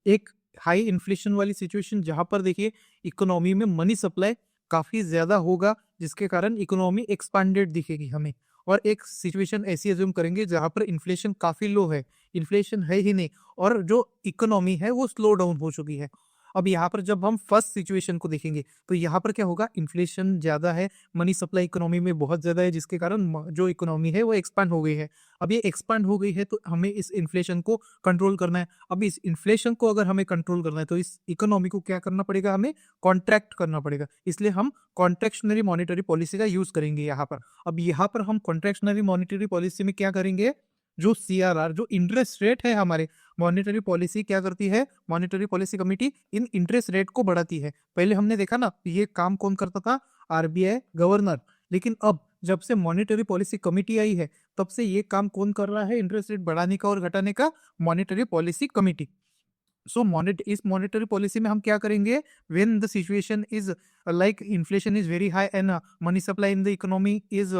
एक हाई इन्फ्लेशन वाली सिचुएशन जहां पर देखिए इकोनॉमी में मनी सप्लाई काफी ज्यादा होगा, जिसके कारण इकोनॉमी एक्सपांडेड दिखेगी हमें। और एक सिचुएशन ऐसी अज्यूम करेंगे जहां पर इन्फ्लेशन काफी लो है, इन्फ्लेशन है ही नहीं, और जो इकोनॉमी है वो स्लो डाउन हो चुकी है। अब यहाँ पर जब हम फर्स्ट सिचुएशन को देखेंगे तो यहाँ पर क्या होगा, इन्फ्लेशन ज्यादा है, मनी सप्लाई इकोनॉमी में बहुत ज्यादा है, जिसके कारण जो इकोनॉमी है वो एक्सपांड हो गई है। अब ये एक्सपांड हो गई है तो हमें इस इन्फ्लेशन को कंट्रोल करना है। अब इस इन्फ्लेशन को अगर हमें कंट्रोल करना है तो इस इकोनॉमी को क्या करना पड़ेगा, हमें कॉन्ट्रैक्ट करना पड़ेगा। इसलिए हम कॉन्ट्रैक्शनरी मॉनेटरी पॉलिसी का यूज करेंगे यहाँ पर। अब यहाँ पर हम कॉन्ट्रैक्शनरी मॉनेटरी पॉलिसी में क्या करेंगे, जो सीआरआर, जो इंटरेस्ट रेट है हमारे, मॉनेटरी पॉलिसी क्या करती है, मॉनेटरी पॉलिसी कमेटी इन इंटरेस्ट रेट को बढ़ाती है। पहले हमने देखा ना ये काम कौन करता था, आरबीआई गवर्नर। लेकिन अब जब से मॉनेटरी पॉलिसी कमेटी आई है तब से ये काम कौन कर रहा है, इंटरेस्ट रेट बढ़ाने का और घटाने का, मॉनेटरी पॉलिसी कमेटी। सो इस मॉनेटरी पॉलिसी में हम क्या करेंगे, when the situation is like inflation is very high and money supply in the economy is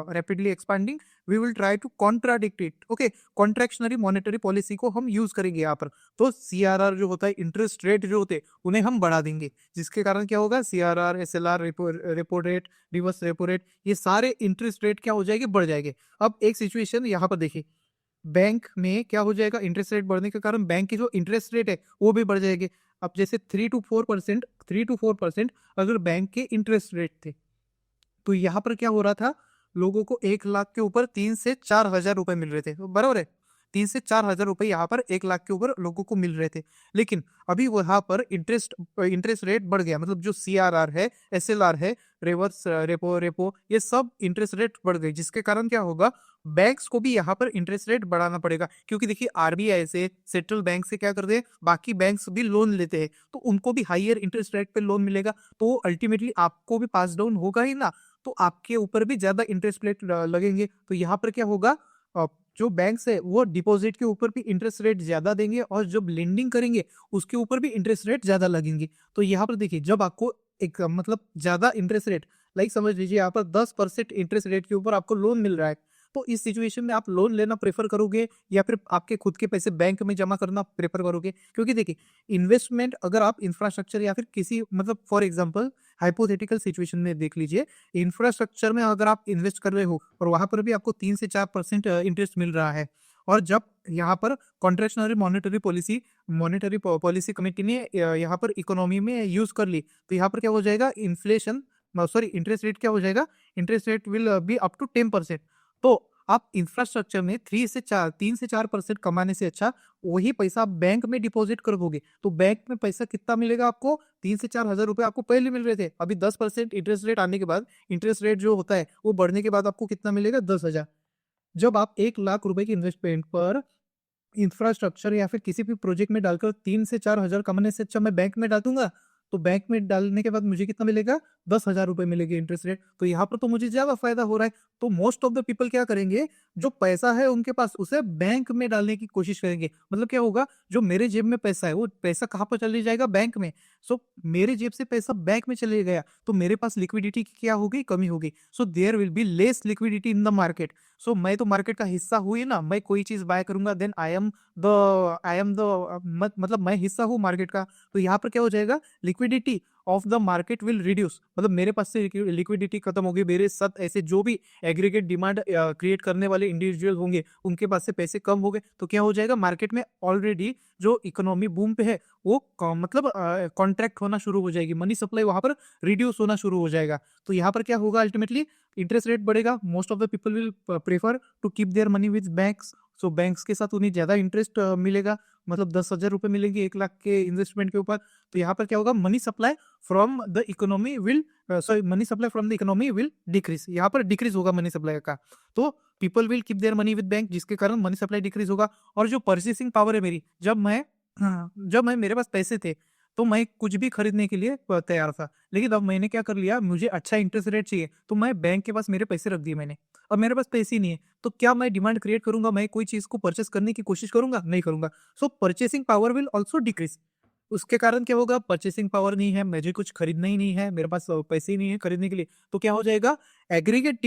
rapidly expanding, we will try to contradict it. Okay, contractionary monetary policy को हम use करेंगे यहाँ पर। तो सीआरआर जो होता है, इंटरेस्ट रेट जो होते हैं उन्हें हम बढ़ा देंगे, जिसके कारण क्या होगा, CRR, SLR, repo rate, reverse repo rate, ये सारे इंटरेस्ट रेट क्या हो जाएंगे, बढ़ जाएंगे। अब एक सिचुएशन यहाँ पर देखिए, बैंक में क्या हो जाएगा, इंटरेस्ट रेट बढ़ने के कारण बैंक की जो इंटरेस्ट रेट है वो भी बढ़ जाएगी। अब जैसे 3 to 4% अगर बैंक के इंटरेस्ट रेट थे, तो यहाँ पर क्या हो रहा था, लोगों को 1 लाख के ऊपर 3 से 4 हजार रुपए मिल रहे थे, तो बराबर है, 3 से 4 हजार रुपए यहाँ पर 1 लाख के ऊपर लोगों को मिल रहे थे। लेकिन अभी वहां पर इंटरेस्ट रेट बढ़ गया, मतलब जो सीआरआर है, एसएलआर है, रिवर्स रेपो रेपो, ये सब इंटरेस्ट रेट बढ़ गई, जिसके कारण क्या होगा, बैंक्स को भी यहाँ पर इंटरेस्ट रेट बढ़ाना पड़ेगा। क्योंकि देखिए आरबीआई से, सेंट्रल बैंक से क्या करते हैं, बाकी बैंक्स भी लोन लेते हैं, तो उनको भी हाईयर इंटरेस्ट रेट पे लोन मिलेगा, तो अल्टीमेटली आपको भी पास डाउन होगा ही ना, तो आपके ऊपर भी ज्यादा इंटरेस्ट रेट लगेंगे। तो यहाँ पर क्या होगा, जो बैंक्स है वो डिपॉजिट के ऊपर भी इंटरेस्ट रेट ज्यादा देंगे, और जब लेंडिंग करेंगे उसके ऊपर भी इंटरेस्ट रेट ज्यादा लगेंगे। तो यहाँ पर देखिए, जब आपको एक मतलब ज्यादा इंटरेस्ट रेट, लाइक समझ लीजिए यहाँ पर 10% इंटरेस्ट रेट के ऊपर आपको लोन मिल रहा है, तो इस सिचुएशन में आप लोन लेना प्रेफर करोगे या फिर आपके खुद के पैसे बैंक में जमा करना प्रेफर करोगे? क्योंकि देखिए इन्वेस्टमेंट अगर आप इंफ्रास्ट्रक्चर या फिर किसी मतलब फॉर एग्जांपल हाइपोथेटिकल सिचुएशन में देख लीजिए, इंफ्रास्ट्रक्चर में अगर आप इन्वेस्ट कर रहे हो और वहां पर भी आपको 3 से 4% इंटरेस्ट मिल रहा है, और जब यहाँ पर कॉन्ट्रैक्शनरी मॉनेटरी पॉलिसी कमेटी ने यहाँ पर इकोनॉमी में यूज कर ली, तो यहाँ पर क्या हो जाएगा, इंटरेस्ट रेट क्या हो जाएगा, interest rate will be up to 10%। तो आप इंफ्रास्ट्रक्चर में 3 से 4% कमाने से अच्छा वही पैसा आप बैंक में डिपॉजिट कर दोगे, तो बैंक में पैसा कितना मिलेगा आपको, 3 से 4 हजार रुपए आपको पहले मिल रहे थे, अभी 10% इंटरेस्ट रेट आने के बाद, इंटरेस्ट रेट जो होता है वो बढ़ने के बाद आपको कितना मिलेगा, 10 हजार। जब आप 1 लाख रुपए की इन्वेस्टमेंट पर इंफ्रास्ट्रक्चर या फिर किसी भी प्रोजेक्ट में डालकर 3 से 4 हजार कमाने से अच्छा मैं बैंक में डाल दूंगा, तो बैंक में डालने के बाद मुझे कितना मिलेगा, 10 हजार रुपए मिलेगी इंटरेस्ट रेट, तो यहाँ पर तो मुझे ज्यादा फायदा हो रहा है। तो मोस्ट ऑफ द पीपल क्या करेंगे, जो पैसा है उनके पास उसे बैंक में डालने की कोशिश करेंगे। मतलब क्या होगा, जो मेरे जेब में पैसा है वो पैसा कहाँ पर चले जाएगा, बैंक में। सो मेरे जेब से पैसा बैंक में चले गया तो मेरे पास लिक्विडिटी की क्या होगी, कमी होगी। So there will be less liquidity in the market. So मैं तो मार्केट का हिस्सा हुई ना, मैं कोई चीज बाय करूंगा देन आई एम द मतलब मैं हिस्सा हूँ मार्केट का। तो यहाँ पर क्या हो जाएगा, liquidity of the market will reduce, मतलब मेरे पास से लिक्विडिटी खत्म होगी, मेरे साथ ऐसे जो भी एग्रीगेट डिमांड क्रिएट करने वाले इंडिविजुअल होंगे उनके पास से पैसे कम हो गए, तो क्या हो जाएगा, मार्केट में ऑलरेडी जो इकोनॉमी बूम पे है वो मतलब कॉन्ट्रैक्ट होना शुरू हो जाएगी, मनी सप्लाई वहां पर रिड्यूस होना शुरू हो जाएगा। तो यहाँ पर क्या होगा, अल्टीमेटली इंटरेस्ट रेट बढ़ेगा, most of the people will prefer to keep their money with banks, so banks के साथ उन्हें ज़्यादा इंटरेस्ट मिलेगा, मतलब 10,000 रुपये मिलेंगे 1 लाख के इन्वेस्टमेंट के ऊपर। तो यहाँ पर क्या होगा, money supply from the economy will money supply from the economy will decrease, यहाँ पर डिक्रीज होगा मनी सप्लाई का। तो people will keep their money with bank, जिसके कारण मनी सप्लाई डिक्रीज होगा। और जो परचेसिंग पावर है मेरी, जब मैं मेरे पास पैसे थे तो मैं कुछ भी खरीदने के लिए तैयार था, लेकिन अब मैंने क्या कर लिया, मुझे अच्छा इंटरेस्ट रेट चाहिए तो मैं बैंक के पास मेरे पैसे रख दिए मैंने। अब मेरे पास पैसे ही नहीं है तो क्या मैं डिमांड क्रिएट करूंगा, मैं कोई चीज को परचेस करने की कोशिश करूंगा? नहीं करूंगा। So purchasing power will also decrease. उसके कारण क्या होगा, परचेसिंग पावर नहीं है, मुझे कुछ खरीदना ही नहीं है, मेरे पास पैसे ही नहीं है खरीदने के लिए, तो क्या हो जाएगा, aggregate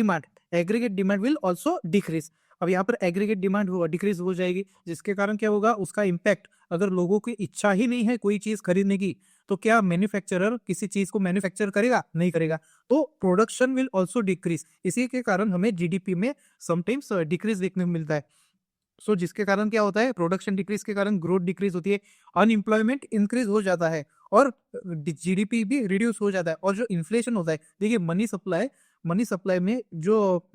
demand will also decrease. अब यहाँ पर एग्रीगेट डिमांड डिक्रीज हो जाएगी, जिसके कारण क्या होगा, उसका इम्पैक्ट, अगर लोगों की इच्छा ही नहीं है कोई चीज खरीदने की तो क्या मैन्युफैक्चरर किसी चीज को मैन्युफैक्चर करेगा? नहीं करेगा। तो प्रोडक्शन विल ऑल्सो डिक्रीज, इसी के कारण हमें जीडीपी में समटाइम्स डिक्रीज देखने को मिलता है। सो जिसके कारण क्या होता है, प्रोडक्शन डिक्रीज के कारण ग्रोथ डिक्रीज होती है, अनएम्प्लॉयमेंट इंक्रीज हो जाता है और जीडीपी भी रिड्यूस हो जाता है। और जो इन्फ्लेशन होता है, देखिए मनी सप्लाई में जो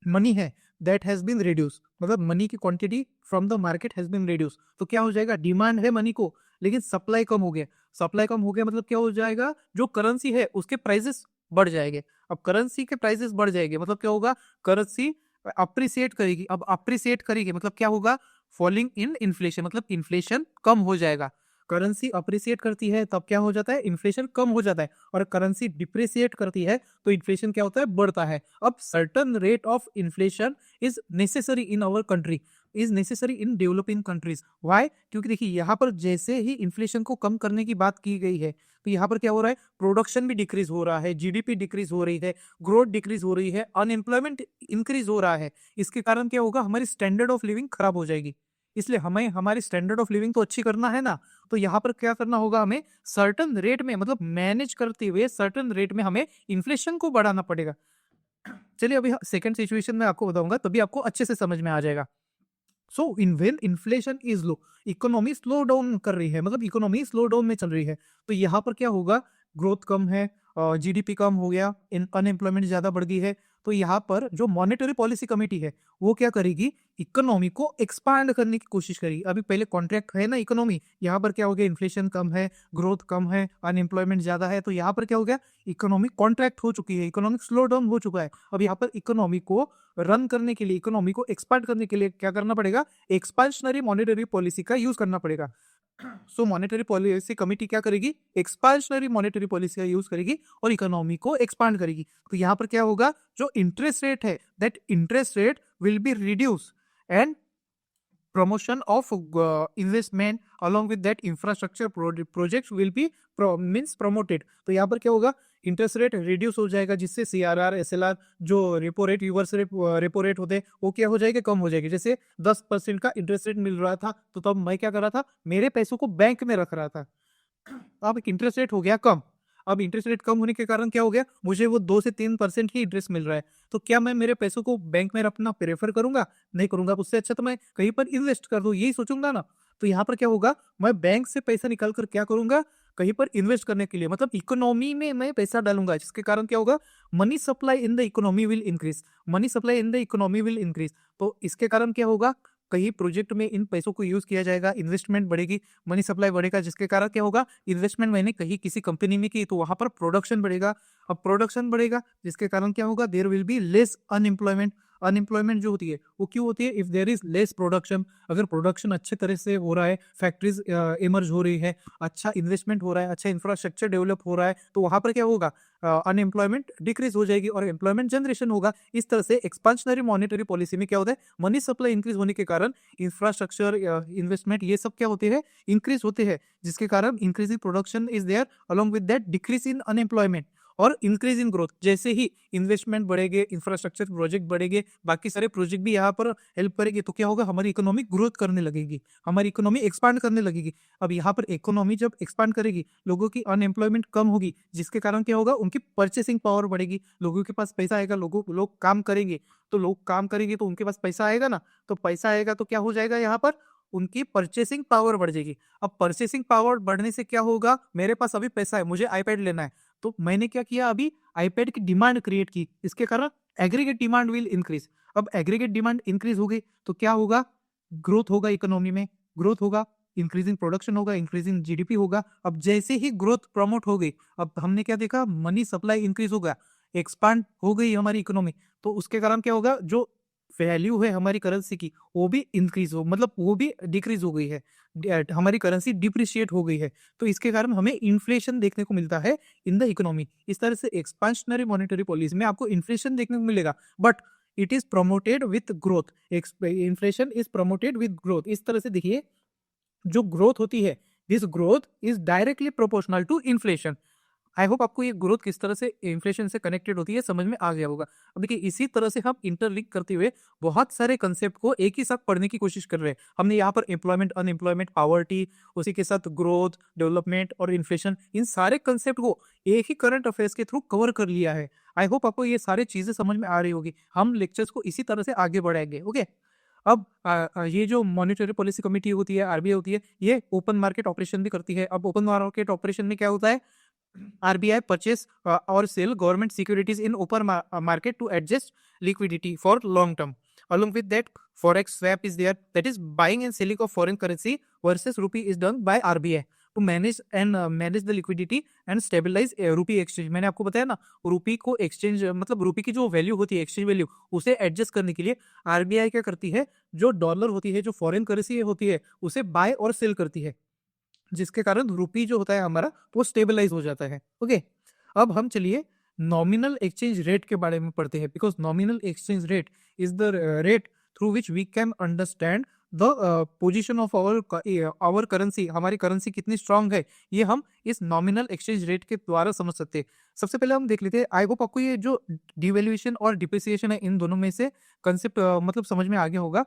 मनी है दैट हैज बीन रिड्यूस, मतलब मनी की quantity from the market has been reduce, तो क्या हो जाएगा, डिमांड है मनी को लेकिन सप्लाई कम हो गया। सप्लाई कम हो गया मतलब क्या हो जाएगा, जो करेंसी है उसके प्राइसेस बढ़ जाएंगे। अब करेंसी के प्राइसेस बढ़ जाएंगे मतलब क्या होगा, करेंसी अप्रिसिएट करेगी। अब अप्रिसिएट करेगी मतलब क्या होगा, फॉलिंग इन इन्फ्लेशन, मतलब इन्फ्लेशन कम हो जाएगा। करेंसी अप्रिसिएट करती है तब क्या हो जाता है, इन्फ्लेशन कम हो जाता है। और करेंसी डिप्रिसिएट करती है तो इन्फ्लेशन क्या होता है, बढ़ता है। अब certain rate of inflation is necessary in our country, is necessary in developing countries. Why? क्योंकि देखिए यहाँ पर जैसे ही इन्फ्लेशन को कम करने की बात की गई है तो यहाँ पर क्या हो रहा है, प्रोडक्शन भी डिक्रीज हो रहा है, जीडीपी डिक्रीज हो रही है, ग्रोथ डिक्रीज हो रही है, अनएम्प्लॉयमेंट इंक्रीज हो रहा है। इसके कारण क्या होगा, हमारी स्टैंडर्ड ऑफ लिविंग खराब हो जाएगी। इसलिए हमें हमारी स्टैंडर्ड ऑफ लिविंग तो अच्छी करना है ना, तो यहाँ पर क्या करना होगा, हमें सर्टन रेट में, मतलब मैनेज करते हुए सर्टन रेट में हमें इन्फ्लेशन को बढ़ाना पड़ेगा। चलिए अभी सेकंड सिचुएशन में आपको बताऊंगा, तभी आपको अच्छे से समझ में आ जाएगा। So in when inflation is low, economy slow down कर रही है, मतलब इकोनॉमी स्लो डाउन में चल रही है, तो यहाँ पर क्या होगा, ग्रोथ कम है, जीडीपी कम हो गया, अनएम्प्लॉयमेंट ज्यादा बढ़ गई है। तो यहाँ पर जो मॉनेटरी पॉलिसी कमेटी है वो क्या करेगी, इकोनॉमी को एक्सपांड करने की कोशिश करेगी। अभी पहले कॉन्ट्रैक्ट है ना इकोनॉमी, यहाँ पर क्या हो गया, इन्फ्लेशन कम है, ग्रोथ कम है, अनएम्प्लॉयमेंट ज्यादा है, तो यहाँ पर क्या हो गया, इकोनॉमी कॉन्ट्रैक्ट हो चुकी है, इकोनॉमिक स्लो डाउन हो चुका है। अब यहाँ पर इकोनॉमी को रन करने के लिए, इकोनॉमी को एक्सपांड करने के लिए क्या करना पड़ेगा, एक्सपांशनरी मॉनेटरी पॉलिसी का यूज करना पड़ेगा। सो मॉनेटरी पॉलिसी कमेटी क्या करेगी, एक्सपांशनरी मॉनेटरी पॉलिसी का यूज करेगी और इकोनॉमी को एक्सपांड करेगी। तो यहाँ पर क्या होगा, जो इंटरेस्ट रेट है that interest rate will be reduce and promotion of investment along with that infrastructure projects will be means promoted। तो यहाँ पर क्या होगा, इंटरेस्ट रेट रिड्यूस हो जाएगा, जिससे सीआरआर एसएलआर जो repo rate reverse repo rate होते हैं वो क्या हो जाएगा, कम हो जाएगी। जैसे 10% का इंटरेस्ट रेट मिल रहा था तो तब मैं क्या कर रहा था, मेरे पैसों को बैंक में रख रहा था। अब इंटरेस्ट रेट हो गया कम, अब इंटरेस्ट रेट कम होने के कारण क्या हो गया, मुझे वो 2 से 3% ही इंटरेस्ट मिल रहा है। तो क्या मैं मेरे पैसों को बैंक में रखना प्रेफर करूंगा? नहीं करूंगा। उससे अच्छा तो मैं कहीं पर इन्वेस्ट कर दूं, यही सोचूंगा ना। तो यहाँ पर क्या होगा, मैं बैंक से पैसा निकाल कर क्या करूंगा, कहीं पर इन्वेस्ट करने के लिए, मतलब इकोनॉमी में मैं पैसा डालूंगा, जिसके कारण क्या होगा, money supply in the economy will increase, money supply in the economy will increase. तो इसके कारण क्या होगा, कहीं प्रोजेक्ट में इन पैसों को यूज किया जाएगा, इन्वेस्टमेंट बढ़ेगी, मनी सप्लाई बढ़ेगा, जिसके कारण क्या होगा, इन्वेस्टमेंट मैंने कहीं किसी कंपनी में की तो वहां पर प्रोडक्शन बढ़ेगा। अब प्रोडक्शन बढ़ेगा जिसके कारण क्या होगा, there will be less unemployment. Unemployment जो होती है वो क्यों होती है, if there is less production, अगर प्रोडक्शन अच्छे तरह से हो रहा है, फैक्ट्रीज इमर्ज हो रही है, अच्छा इन्वेस्टमेंट हो रहा है, अच्छा इंफ्रास्ट्रक्चर डेवलप हो रहा है, तो वहां पर क्या होगा, अनएम्प्लॉयमेंट डिक्रीज हो जाएगी और एम्प्लॉयमेंट जनरेशन होगा। इस तरह से एक्सपांशनरी मॉनेटरी पॉलिसी में क्या होता है, मनी सप्लाई इंक्रीज होने के कारण इंफ्रास्ट्रक्चर इन्वेस्टमेंट ये सब क्या होते हैं, इंक्रीज होते हैं, जिसके कारण increase in production is there along with that decrease in unemployment और इंक्रीज इन ग्रोथ। जैसे ही इन्वेस्टमेंट बढ़ेंगे, इंफ्रास्ट्रक्चर प्रोजेक्ट बढ़ेंगे, बाकी सारे प्रोजेक्ट भी यहाँ पर हेल्प करेंगे, तो क्या होगा, हमारी इकोनॉमी ग्रोथ करने लगेगी, हमारी इकोनॉमी एक्सपांड करने लगेगी। अब यहाँ पर इकोनॉमी जब एक्सपांड करेगी, लोगों की अनएम्प्लॉयमेंट कम होगी, जिसके कारण क्या होगा, उनकी परचेसिंग पावर बढ़ेगी, लोगों के पास पैसा आएगा, लोग काम करेंगे, तो लोग काम करेंगे तो उनके पास पैसा आएगा ना, तो पैसा आएगा तो क्या हो जाएगा, यहाँ पर उनकी परचेसिंग पावर बढ़ जाएगी। अब परचेसिंग पावर बढ़ने से क्या होगा, मेरे पास अभी पैसा है, मुझे आईपैड लेना है, तो मैंने क्या किया, अभी आईपैड की डिमांड क्रिएट की, इसके कारण एग्रीगेट डिमांड विल इंक्रीज। अब एग्रीगेट डिमांड इंक्रीज हो गई तो क्या होगा, ग्रोथ होगा इकोनॉमी में, ग्रोथ होगा, इंक्रीजिंग प्रोडक्शन होगा, इंक्रीजिंग जीडीपी होगा। अब जैसे ही ग्रोथ प्रमोट हो गई, अब हमने क्या देखा, मनी सप्लाई इंक्रीज होगा, एक्सपांड हो गई हमारी इकोनॉमी, तो उसके कारण क्या होगा, जो वैल्यू है हमारी करेंसी की वो भी इंक्रीज हो, मतलब वो भी डिक्रीज हो गई है, हमारी करेंसी डिप्रिशिएट हो गई है। तो इसके कारण हमें इन्फ्लेशन देखने को मिलता है इन द इकोनॉमी। इस तरह से एक्सपांशनरी मॉनेटरी पॉलिसी में आपको इन्फ्लेशन देखने को मिलेगा, but it is promoted with growth. Inflation is promoted with growth. इस तरह से देखिए, जो ग्रोथ होती है, this growth is directly proportional to inflation. I hope आपको ये ग्रोथ किस तरह से इन्फ्लेशन से कनेक्टेड होती है समझ में आ गया होगा। अब देखिए, इसी तरह से हम इंटरलिंक करते हुए बहुत सारे कंसेप्ट को एक ही साथ पढ़ने की कोशिश कर रहे हैं। हमने यहाँ पर एम्प्लॉयमेंट, अनएम्प्लॉयमेंट, पॉवर्टी, उसी के साथ ग्रोथ, डेवलपमेंट और इन्फ्लेशन, इन सारे कंसेप्ट को एक ही करंट अफेयर्स के थ्रू कवर कर लिया है। आई होप आपको ये सारी चीजें समझ में आ रही होगी। हम लेक्चर्स को इसी तरह से आगे बढ़ाएंगे। ओके, अब ये जो मॉनेटरी पॉलिसी कमेटी होती है, आरबीआई होती है, ये ओपन मार्केट ऑपरेशन भी करती है। अब ओपन मार्केट ऑपरेशन में क्या होता है, RBI purchase or sell government securities in open market to adjust liquidity for long term. Along with that, forex swap is there. That is buying and selling of foreign currency versus rupee is done by RBI to manage the liquidity and stabilize rupee exchange. मैंने आपको बताया ना, रूपी को exchange, मतलब रूपी की जो वैल्यू होती है, एक्सचेंज वैल्यू, उसे एडजस्ट करने के लिए आरबीआई क्या करती है, जो डॉलर होती है, जो फॉरेन करेंसी होती है, उसे बाय और सेल करती है, जिसके कारण रूपी जो होता है हमारा वो स्टेबलाइज हो जाता है। ओके, अब हम चलिए नॉमिनल एक्सचेंज रेट के बारे में पढ़ते हैं, because nominal exchange rate is the rate through which we can understand the position of our currency. हमारी करेंसी कितनी स्ट्रांग है, ये हम इस नॉमिनल एक्सचेंज रेट के द्वारा समझ सकते हैं। सबसे पहले हम देख लेते हैं, आई होप आपको ये जो डिवेल्यूएशन और डिप्रिसिएशन है, इन दोनों में से कंसेप्ट मतलब समझ में आ गया होगा।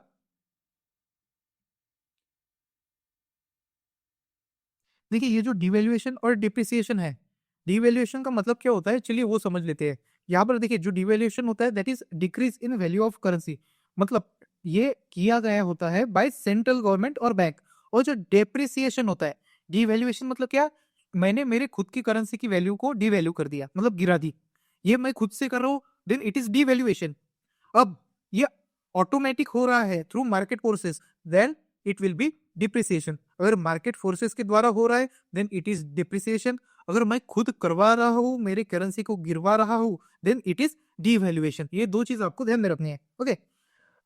देखिए, ये जो डिवैल्यूएशन और डिप्रिसिएशन है, डिवैल्यूएशन का मतलब क्या होता है, चलिए वो समझ लेते हैं। यहाँ पर देखिए, जो डिवैल्यूएशन होता है that is decrease in value of currency, मतलब ये किया गया होता है बाय सेंट्रल गवर्नमेंट और बैंक। और जो डेप्रिसिएशन होता है, डिवैल्यूएशन मतलब क्या, मैंने मेरे खुद की करेंसी की वैल्यू को डिवैल्यू कर दिया, मतलब गिरा दी, ये मैं खुद से कर रहा हूँ, देन इट इज डिवैल्यूएशन। अब ये ऑटोमेटिक हो रहा है through market forces, then it will be depreciation. अगर मार्केट फोर्सेस के द्वारा हो रहा है देन इट इज डिप्रिसिएशन। अगर मैं खुद करवा रहा हूं, मेरे करेंसी को गिरवा रहा हूं, देन इट इज डिवैल्यूएशन। ये दो चीज आपको ध्यान में रखनी है। ओके,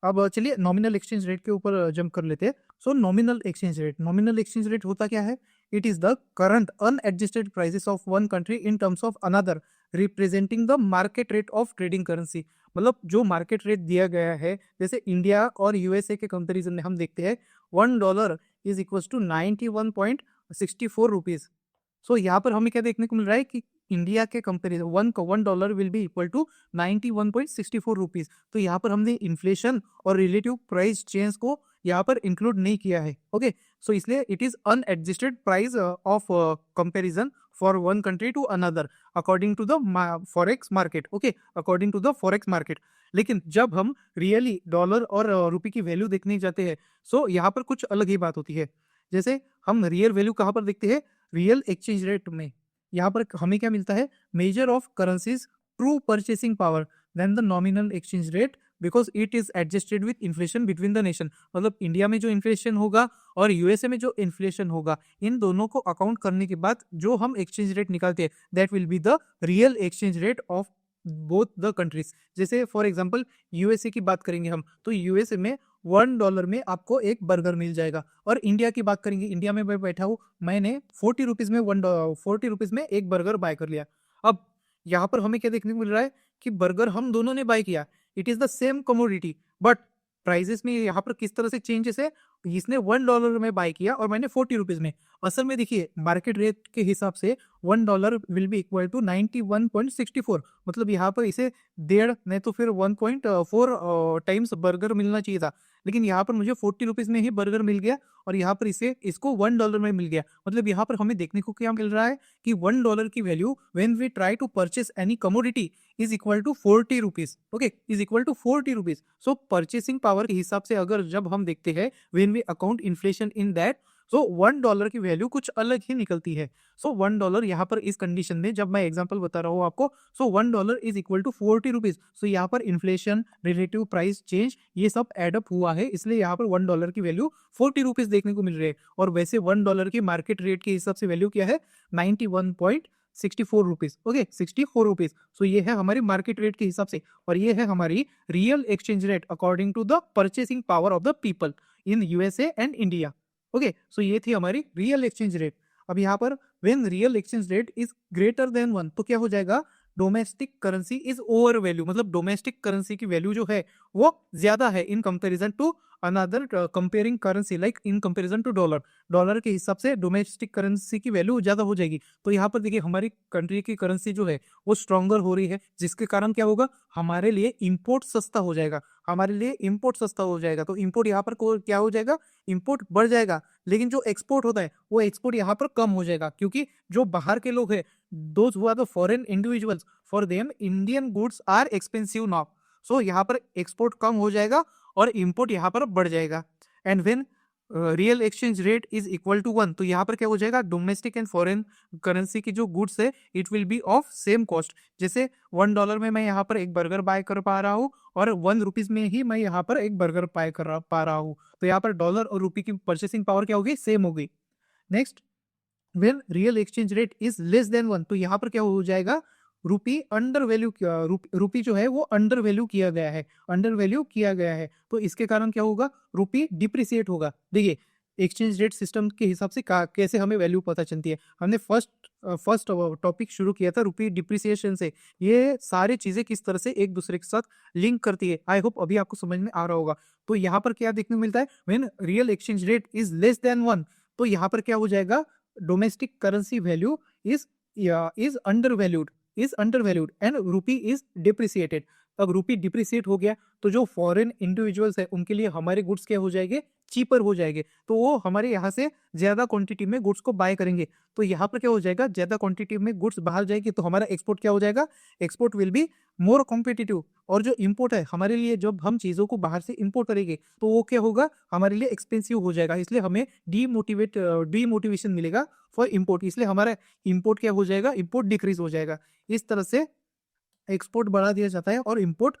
अब चलिए नॉमिनल एक्सचेंज रेट के ऊपर जंप कर लेते हैं। सो nominal exchange rate, nominal exchange rate होता क्या है, it is the current unadjusted prices of one country in terms of another, representing the market rate of trading currency. मतलब जो मार्केट रेट दिया गया है, जैसे इंडिया और यूएसए के कंपेरिजन में हम देखते हैं, $1 इज इक्वल टू 91.64 रुपीज। सो यहाँ पर हमें क्या देखने को मिल रहा है कि इंडिया के comparison $1 will be equal to 91.64 rupees. तो यहाँ पर हमने इन्फ्लेशन और रिलेटिव प्राइस चेंज को यहाँ पर इंक्लूड नहीं किया है। ओके, सो इसलिए it is unadjusted price of comparison for one country to another according to the forex market. Okay, according to the forex market. लेकिन जब हम रियली डॉलर और रुपये की वैल्यू देखने जाते हैं, सो यहाँ पर कुछ अलग ही बात होती है। जैसे हम रियल वैल्यू कहाँ पर देखते हैं, रियल एक्सचेंज रेट में। यहाँ पर हमें क्या मिलता है, major of currencies true purchasing power then the nominal exchange rate, because it is adjusted with inflation between the nation. मतलब इंडिया में जो इन्फ्लेशन होगा और यूएसए में जो इन्फ्लेशन होगा, इन दोनों को अकाउंट करने के बाद जो हम एक्सचेंज रेट निकालते हैं, that will be the real exchange rate of both the countries. जैसे फॉर एग्जाम्पल यूएसए की बात करेंगे हम, तो यूएसए में $1 में आपको एक बर्गर मिल जाएगा। और इंडिया की बात करेंगे, इंडिया में मैं बैठा हूँ, मैंने 40 रुपीज में 40 रुपीज में एक बर्गर बाय कर लिया। अब यहाँ पर हमें क्या देखने को मिल रहा है कि बर्गर हम दोनों ने बाय किया, it is the same commodity, but prices में यहाँ पर किस तरह से चेंजेस है, इसने $1 में बाय किया और मैंने 40 रुपीज में। असल में देखिए, मार्केट रेट के हिसाब से $1 विल बी इक्वल टू 91.64, मतलब यहाँ पर इसे 1.5 नहीं तो फिर 1.4 टाइम्स बर्गर मिलना चाहिए था, लेकिन यहाँ पर मुझे 40 रुपीज में ही बर्गर मिल गया और यहाँ पर इसको $1 में मिल गया। मतलब यहाँ पर हमें देखने को क्या मिल रहा है कि $1 की value when we try to purchase any commodity is equal to 40 rupees. Okay, is equal to 40 rupees. So purchasing power के हिसाब से अगर जब हम देखते हैं when we account inflation in that, so $1 की वैल्यू कुछ अलग ही निकलती है। सो $1 यहाँ पर इस कंडीशन में जब मैं एग्जांपल बता रहा हूँ आपको, सो $1 इज इक्वल टू 40 रुपीज। सो यहाँ पर इन्फ्लेशन, रिलेटिव प्राइस चेंज, ये सब एडअप हुआ है, इसलिए यहाँ पर $1 की वैल्यू 40 रुपीज देखने को मिल रही है। और वैसे $1 की मार्केट रेट के हिसाब से वैल्यू क्या है, 91.64 रुपीज। Okay, 64 rupees. सो ये है हमारी मार्केट रेट के हिसाब से, और ये है हमारी real exchange rate according to the purchasing power of the people in USA and India. Okay, so ये थी हमारी रियल एक्सचेंज रेट। अब यहाँ पर when real exchange rate is greater than 1 तो क्या हो जाएगा, domestic currency is over value, मतलब डोमेस्टिक करेंसी की वैल्यू जो है वो ज्यादा है in comparison to another comparing currency, like in comparison to dollar. Dollar के हिसाब से डोमेस्टिक करेंसी की वैल्यू ज्यादा हो जाएगी। तो यहाँ पर देखिए हमारी कंट्री की करेंसी जो है वो स्ट्रॉन्गर हो रही है, जिसके कारण क्या होगा, हमारे लिए इंपोर्ट सस्ता हो जाएगा, हमारे लिए इंपोर्ट सस्ता हो जाएगा। तो इंपोर्ट यहाँ पर क्या हो जाएगा, इंपोर्ट बढ़ जाएगा। लेकिन जो एक्सपोर्ट होता है वो एक्सपोर्ट यहाँ पर कम हो जाएगा, क्योंकि जो बाहर के लोग हैं, those who are the foreign individuals, for them Indian goods are expensive now. So यहाँ पर एक्सपोर्ट कम हो जाएगा और इंपोर्ट यहाँ पर बढ़ जाएगा। And when real exchange rate is equal to 1 तो यहाँ पर क्या हो जाएगा, डोमेस्टिक एंड फॉरेन करेंसी की जो गुड्स है it will B of same cost. जैसे $1 में मैं यहाँ पर एक बर्गर बाय कर पा रहा हूँ और ₹1 में ही मैं यहाँ पर एक बर्गर बाय कर पा रहा हूँ। तो यहाँ पर डॉलर और रुपी की परचेसिंग पावर क्या होगी, सेम होगी। Next, when real exchange rate is less than 1 तो यहाँ पर क्या हो जाएगा, रुपी अंडर वैल्यू, रुपी जो है वो अंडर वैल्यू किया गया है, अंडर वैल्यू किया गया है। तो इसके कारण क्या होगा, रुपी डिप्रिसिएट होगा। देखिए एक्सचेंज रेट सिस्टम के हिसाब से कैसे हमें वैल्यू पता चलती है। हमने फर्स्ट टॉपिक शुरू किया था रुपी डिप्रिसिएशन से। ये सारी चीजें किस तरह से एक दूसरे के साथ लिंक करती है, आई होप अभी आपको समझ में आ रहा होगा। तो यहाँ पर क्या देखने को मिलता है, when real exchange rate is less than 1 तो यहाँ पर क्या हो जाएगा, domestic currency value is under valued and rupee is depreciated. अब रुपी डिप्रिसिएट हो गया तो जो फॉरेन इंडिविजुअल्स है उनके लिए हमारे गुड्स क्या हो जाएंगे, चीपर हो जाएंगे। तो वो हमारे यहाँ से ज्यादा क्वांटिटी में गुड्स को बाय करेंगे। तो यहाँ पर क्या हो जाएगा, ज्यादा क्वांटिटी में गुड्स बाहर जाएगी तो हमारा एक्सपोर्ट क्या हो जाएगा, export will be more competitive. और जो इम्पोर्ट है हमारे लिए, जब हम चीजों को बाहर से इम्पोर्ट करेंगे तो वो क्या होगा, हमारे लिए एक्सपेंसिव हो जाएगा। इसलिए हमें डीमोटिवेशन मिलेगा फॉर इम्पोर्ट, इसलिए हमारा इम्पोर्ट क्या हो जाएगा, इम्पोर्ट डिक्रीज हो जाएगा। इस तरह से एक्सपोर्ट बढ़ा दिया जाता है और इम्पोर्ट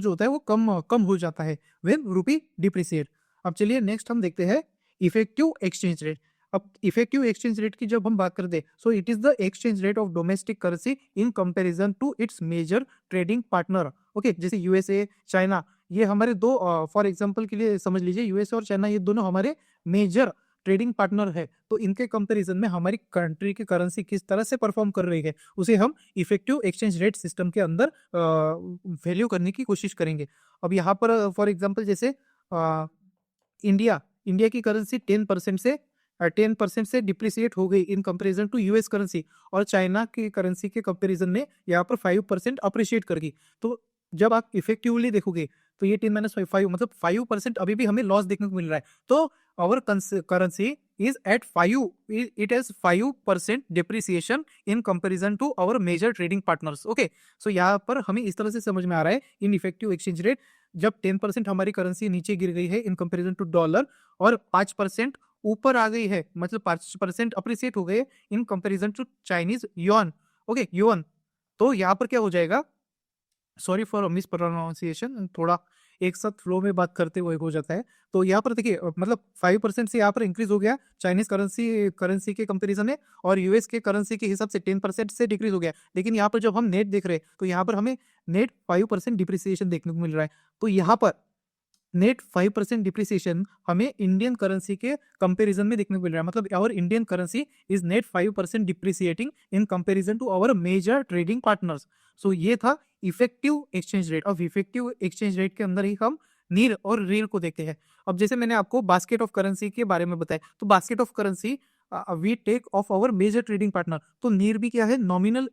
जो होता है वो कम कम हो जाता है व्हेन रुपी डिप्रिसिएट। अब चलिए नेक्स्ट हम देखते हैं इफेक्टिव एक्सचेंज रेट। अब इफेक्टिव एक्सचेंज रेट की जब हम बात करते हैं, so it is the exchange rate of domestic currency in comparison to its major trading partner. Okay, जैसे यूएसए, चाइना, ये हमारे दो, फॉर एग्जांपल के लिए समझ लीजिए यूएसए और चाइना ये दोनों हमारे मेजर ट्रेडिंग पार्टनर है। तो इनके कंपैरिजन में हमारी कंट्री की करेंसी किस तरह से परफॉर्म कर रही है उसे हम इफेक्टिव एक्सचेंज रेट सिस्टम के अंदर वैल्यू करने की कोशिश करेंगे। अब यहाँ पर फॉर एग्जांपल जैसे इंडिया इंडिया की करेंसी 10% से डिप्रिसिएट हो गई in comparison to US currency, और चाइना की करेंसी के कंपैरिजन में यहाँ पर 5% अप्रिशिएट कर गई। तो जब आप इफेक्टिवली देखोगे तो ये 10 - 5 मतलब 5% अभी भी हमें लॉस देखने को मिल रहा है। तो our currency is at 5% depreciation in comparison to our major trading partners. Okay, so यहाँ पर हमें इस तरह से समझ में आ रहा है इन इफेक्टिव एक्सचेंज रेट, जब 10% हमारी करेंसी नीचे गिर गई है इन कंपैरिजन टू डॉलर और 5% ऊपर आ गई है, मतलब 5% अप्रिसिएट हो गए in comparison to Chinese yuan. Okay, yuan, तो यहाँ पर क्या हो जाएगा, सॉरी फॉर मिस प्रोनाउंसिएशन, थोड़ा एक साथ फ्लो में बात करते हुए हो जाता है। तो यहाँ पर देखिए मतलब 5% से यहाँ पर इंक्रीज हो गया चाइनीज करेंसी के कंपैरिजन में, और यूएस के करेंसी के हिसाब से 10% से डिक्रीज हो गया। लेकिन यहाँ पर जब हम नेट देख रहे हैं तो यहाँ पर हमें नेट 5% डिप्रिसिएशन देखने को मिल रहा है। तो यहाँ पर नेट 5% डिप्रिसिएशन हमें इंडियन करेंसी के कंपैरिजन में देखने को मिल रहा है, मतलब our Indian currency is net 5% depreciating in comparison to our major trading partners. So ये था इफेक्टिव एक्सचेंज रेट। अब इफेक्टिव एक्सचेंज रेट के अंदर ही हम नीर और रील को देखते हैं। अब जैसे मैंने आपको बास्केट ऑफ करेंसी के बारे में बताया, तो basket of currency we take of our major trading partner. तो नीर भी क्या है, नॉमिनल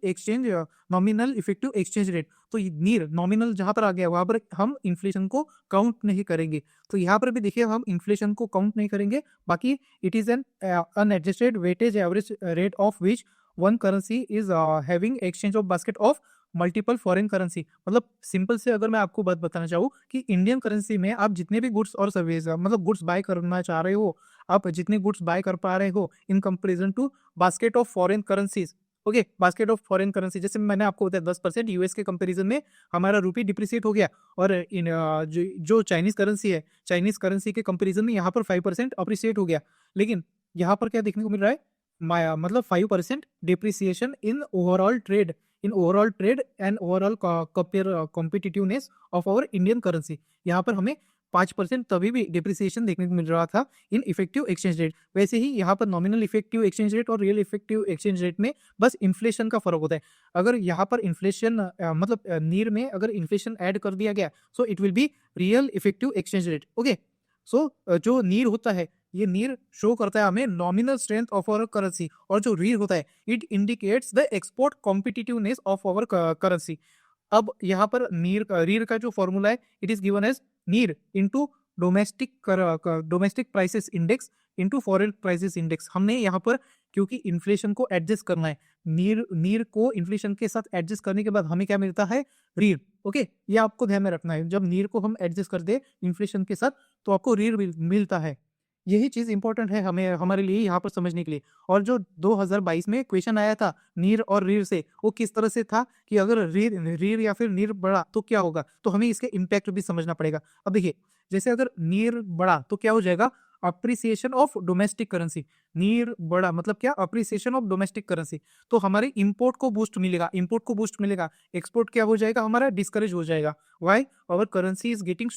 इफेक्टिव एक्सचेंज रेट। तो नीर नॉमिनल जहां पर आ गया वहां पर हम इन्फ्लेशन को काउंट नहीं करेंगे। तो यहाँ पर भी देखिए हम इन्फ्लेशन को काउंट नहीं करेंगे, बाकी it is an unadjusted weightage average rate of which one currency is having exchange of basket of multiple foreign currency. मतलब सिंपल से अगर मैं आपको बात बताना चाहूँ कि इंडियन करेंसी में आप जितने भी गुड्स और सर्विस मतलब गुड्स बाय करना चाह रहे हो, आप जितने गुड्स बाय कर पा रहे हो in comparison to basket of foreign currencies. Okay, basket of foreign currency, जैसे मैंने आपको बताया 10% यूएस के कंपैरिजन में हमारा रुपी डिप्रिसिएट हो गया, और इन जो चाइनीज करेंसी है, चाइनीज करेंसी के कंपैरिजन में यहाँ पर 5% अप्रिसिएट हो गया। लेकिन यहाँ पर क्या देखने को मिल रहा है, मतलब 5% depreciation in overall trade and overall competitiveness of our Indian currency. यहाँ पर हमें 5% तभी भी डिप्रिसिएशन देखने को मिल रहा था इन इफेक्टिव एक्सचेंज रेट। वैसे ही यहाँ पर नॉमिनल इफेक्टिव एक्सचेंज रेट और रियल इफेक्टिव एक्सचेंज रेट में बस इन्फ्लेशन का फर्क होता है। अगर यहाँ पर इन्फ्लेशन मतलब नीर में अगर इन्फ्लेशन ऐड कर दिया गया, so it will be real effective exchange rate. Okay, so जो नीर होता है, ये नीर शो करता है हमें nominal strength of our currency, और जो रीर होता है it indicates the export competitiveness of our currency. अब यहाँ पर रीर का जो फॉर्मूला है, it is given as NEER into domestic prices index into foreign prices index. हमने यहाँ पर क्योंकि इन्फ्लेशन को एडजस्ट करना है, नीर को इन्फ्लेशन के साथ एडजस्ट करने के बाद हमें क्या मिलता है, रीर। ओके, ये आपको ध्यान में रखना है, जब नीर को हम एडजस्ट कर दे इन्फ्लेशन के साथ तो आपको रीर मिलता है। यही चीज इंपॉर्टेंट है हमें, हमारे लिए यहाँ पर समझने के लिए। और जो 2022 में क्वेश्चन आया था नीर और रीर से, वो किस तरह से था कि अगर रीर या फिर नीर बढ़ा तो क्या होगा, तो हमें इसके इम्पैक्ट भी समझना पड़ेगा। अब देखिए, जैसे अगर नीर बढ़ा तो क्या हो जाएगा, अप्रिसिएशन ऑफ डोमेस्टिक करेंसी। नीर बढ़ा मतलब क्या, अप्रिसिएशन ऑफ डोमेस्टिक करेंसी, तो हमारे इंपोर्ट को बूस्ट मिलेगा, एक्सपोर्ट क्या हो जाएगा, हमारा डिस्करेज हो जाएगा। Why, our currency is getting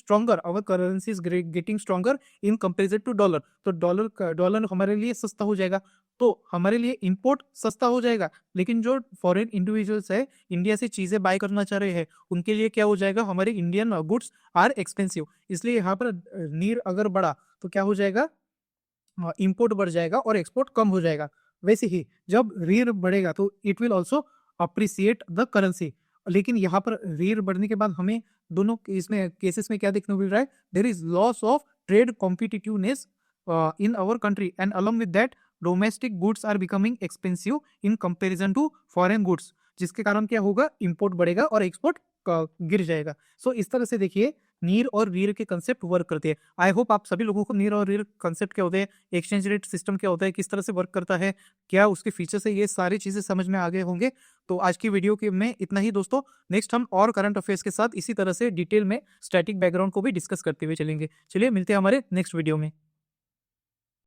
stronger in comparison to dollar. तो डॉलर हमारे लिए सस्ता हो जाएगा, तो हमारे लिए इंपोर्ट सस्ता हो जाएगा। लेकिन जो फॉरेन इंडिविजुअल्स है, इंडिया से चीजें बाय करना चाह रहे हैं, उनके लिए क्या हो जाएगा, हमारे इंडियन गुड्स आर एक्सपेंसिव। इसलिए यहाँ पर नीर अगर बढ़ा तो क्या हो जाएगा, इंपोर्ट बढ़ जाएगा और एक्सपोर्ट कम हो जाएगा। वैसे ही जब रीर बढ़ेगा तो it will also appreciate the currency. लेकिन यहाँ पर रीर बढ़ने के बाद हमें दोनों इसमें केसेस में क्या देखने को मिल रहा है, there is loss of trade competitiveness in our country, and along with that domestic goods are becoming expensive in comparison to foreign goods, जिसके कारण क्या होगा, इंपोर्ट बढ़ेगा और एक्सपोर्ट गिर जाएगा। सो इस तरह से देखिए नीर और रीर के कंसेप्ट वर्क करते हैं। आई होप आप सभी लोगों को नीर और रीर कंसेप्ट क्या होते हैं, एक्सचेंज रेट सिस्टम क्या होता है, किस तरह से वर्क करता है, क्या उसके फीचर्स है, ये सारी चीजें समझ में आ गए होंगे। तो आज की वीडियो के में इतना ही दोस्तों। नेक्स्ट हम और करंट अफेयर्स के साथ इसी तरह से डिटेल में स्टैटिक बैकग्राउंड को भी डिस्कस करते हुए चलेंगे। चलिए मिलते हैं हमारे नेक्स्ट वीडियो में।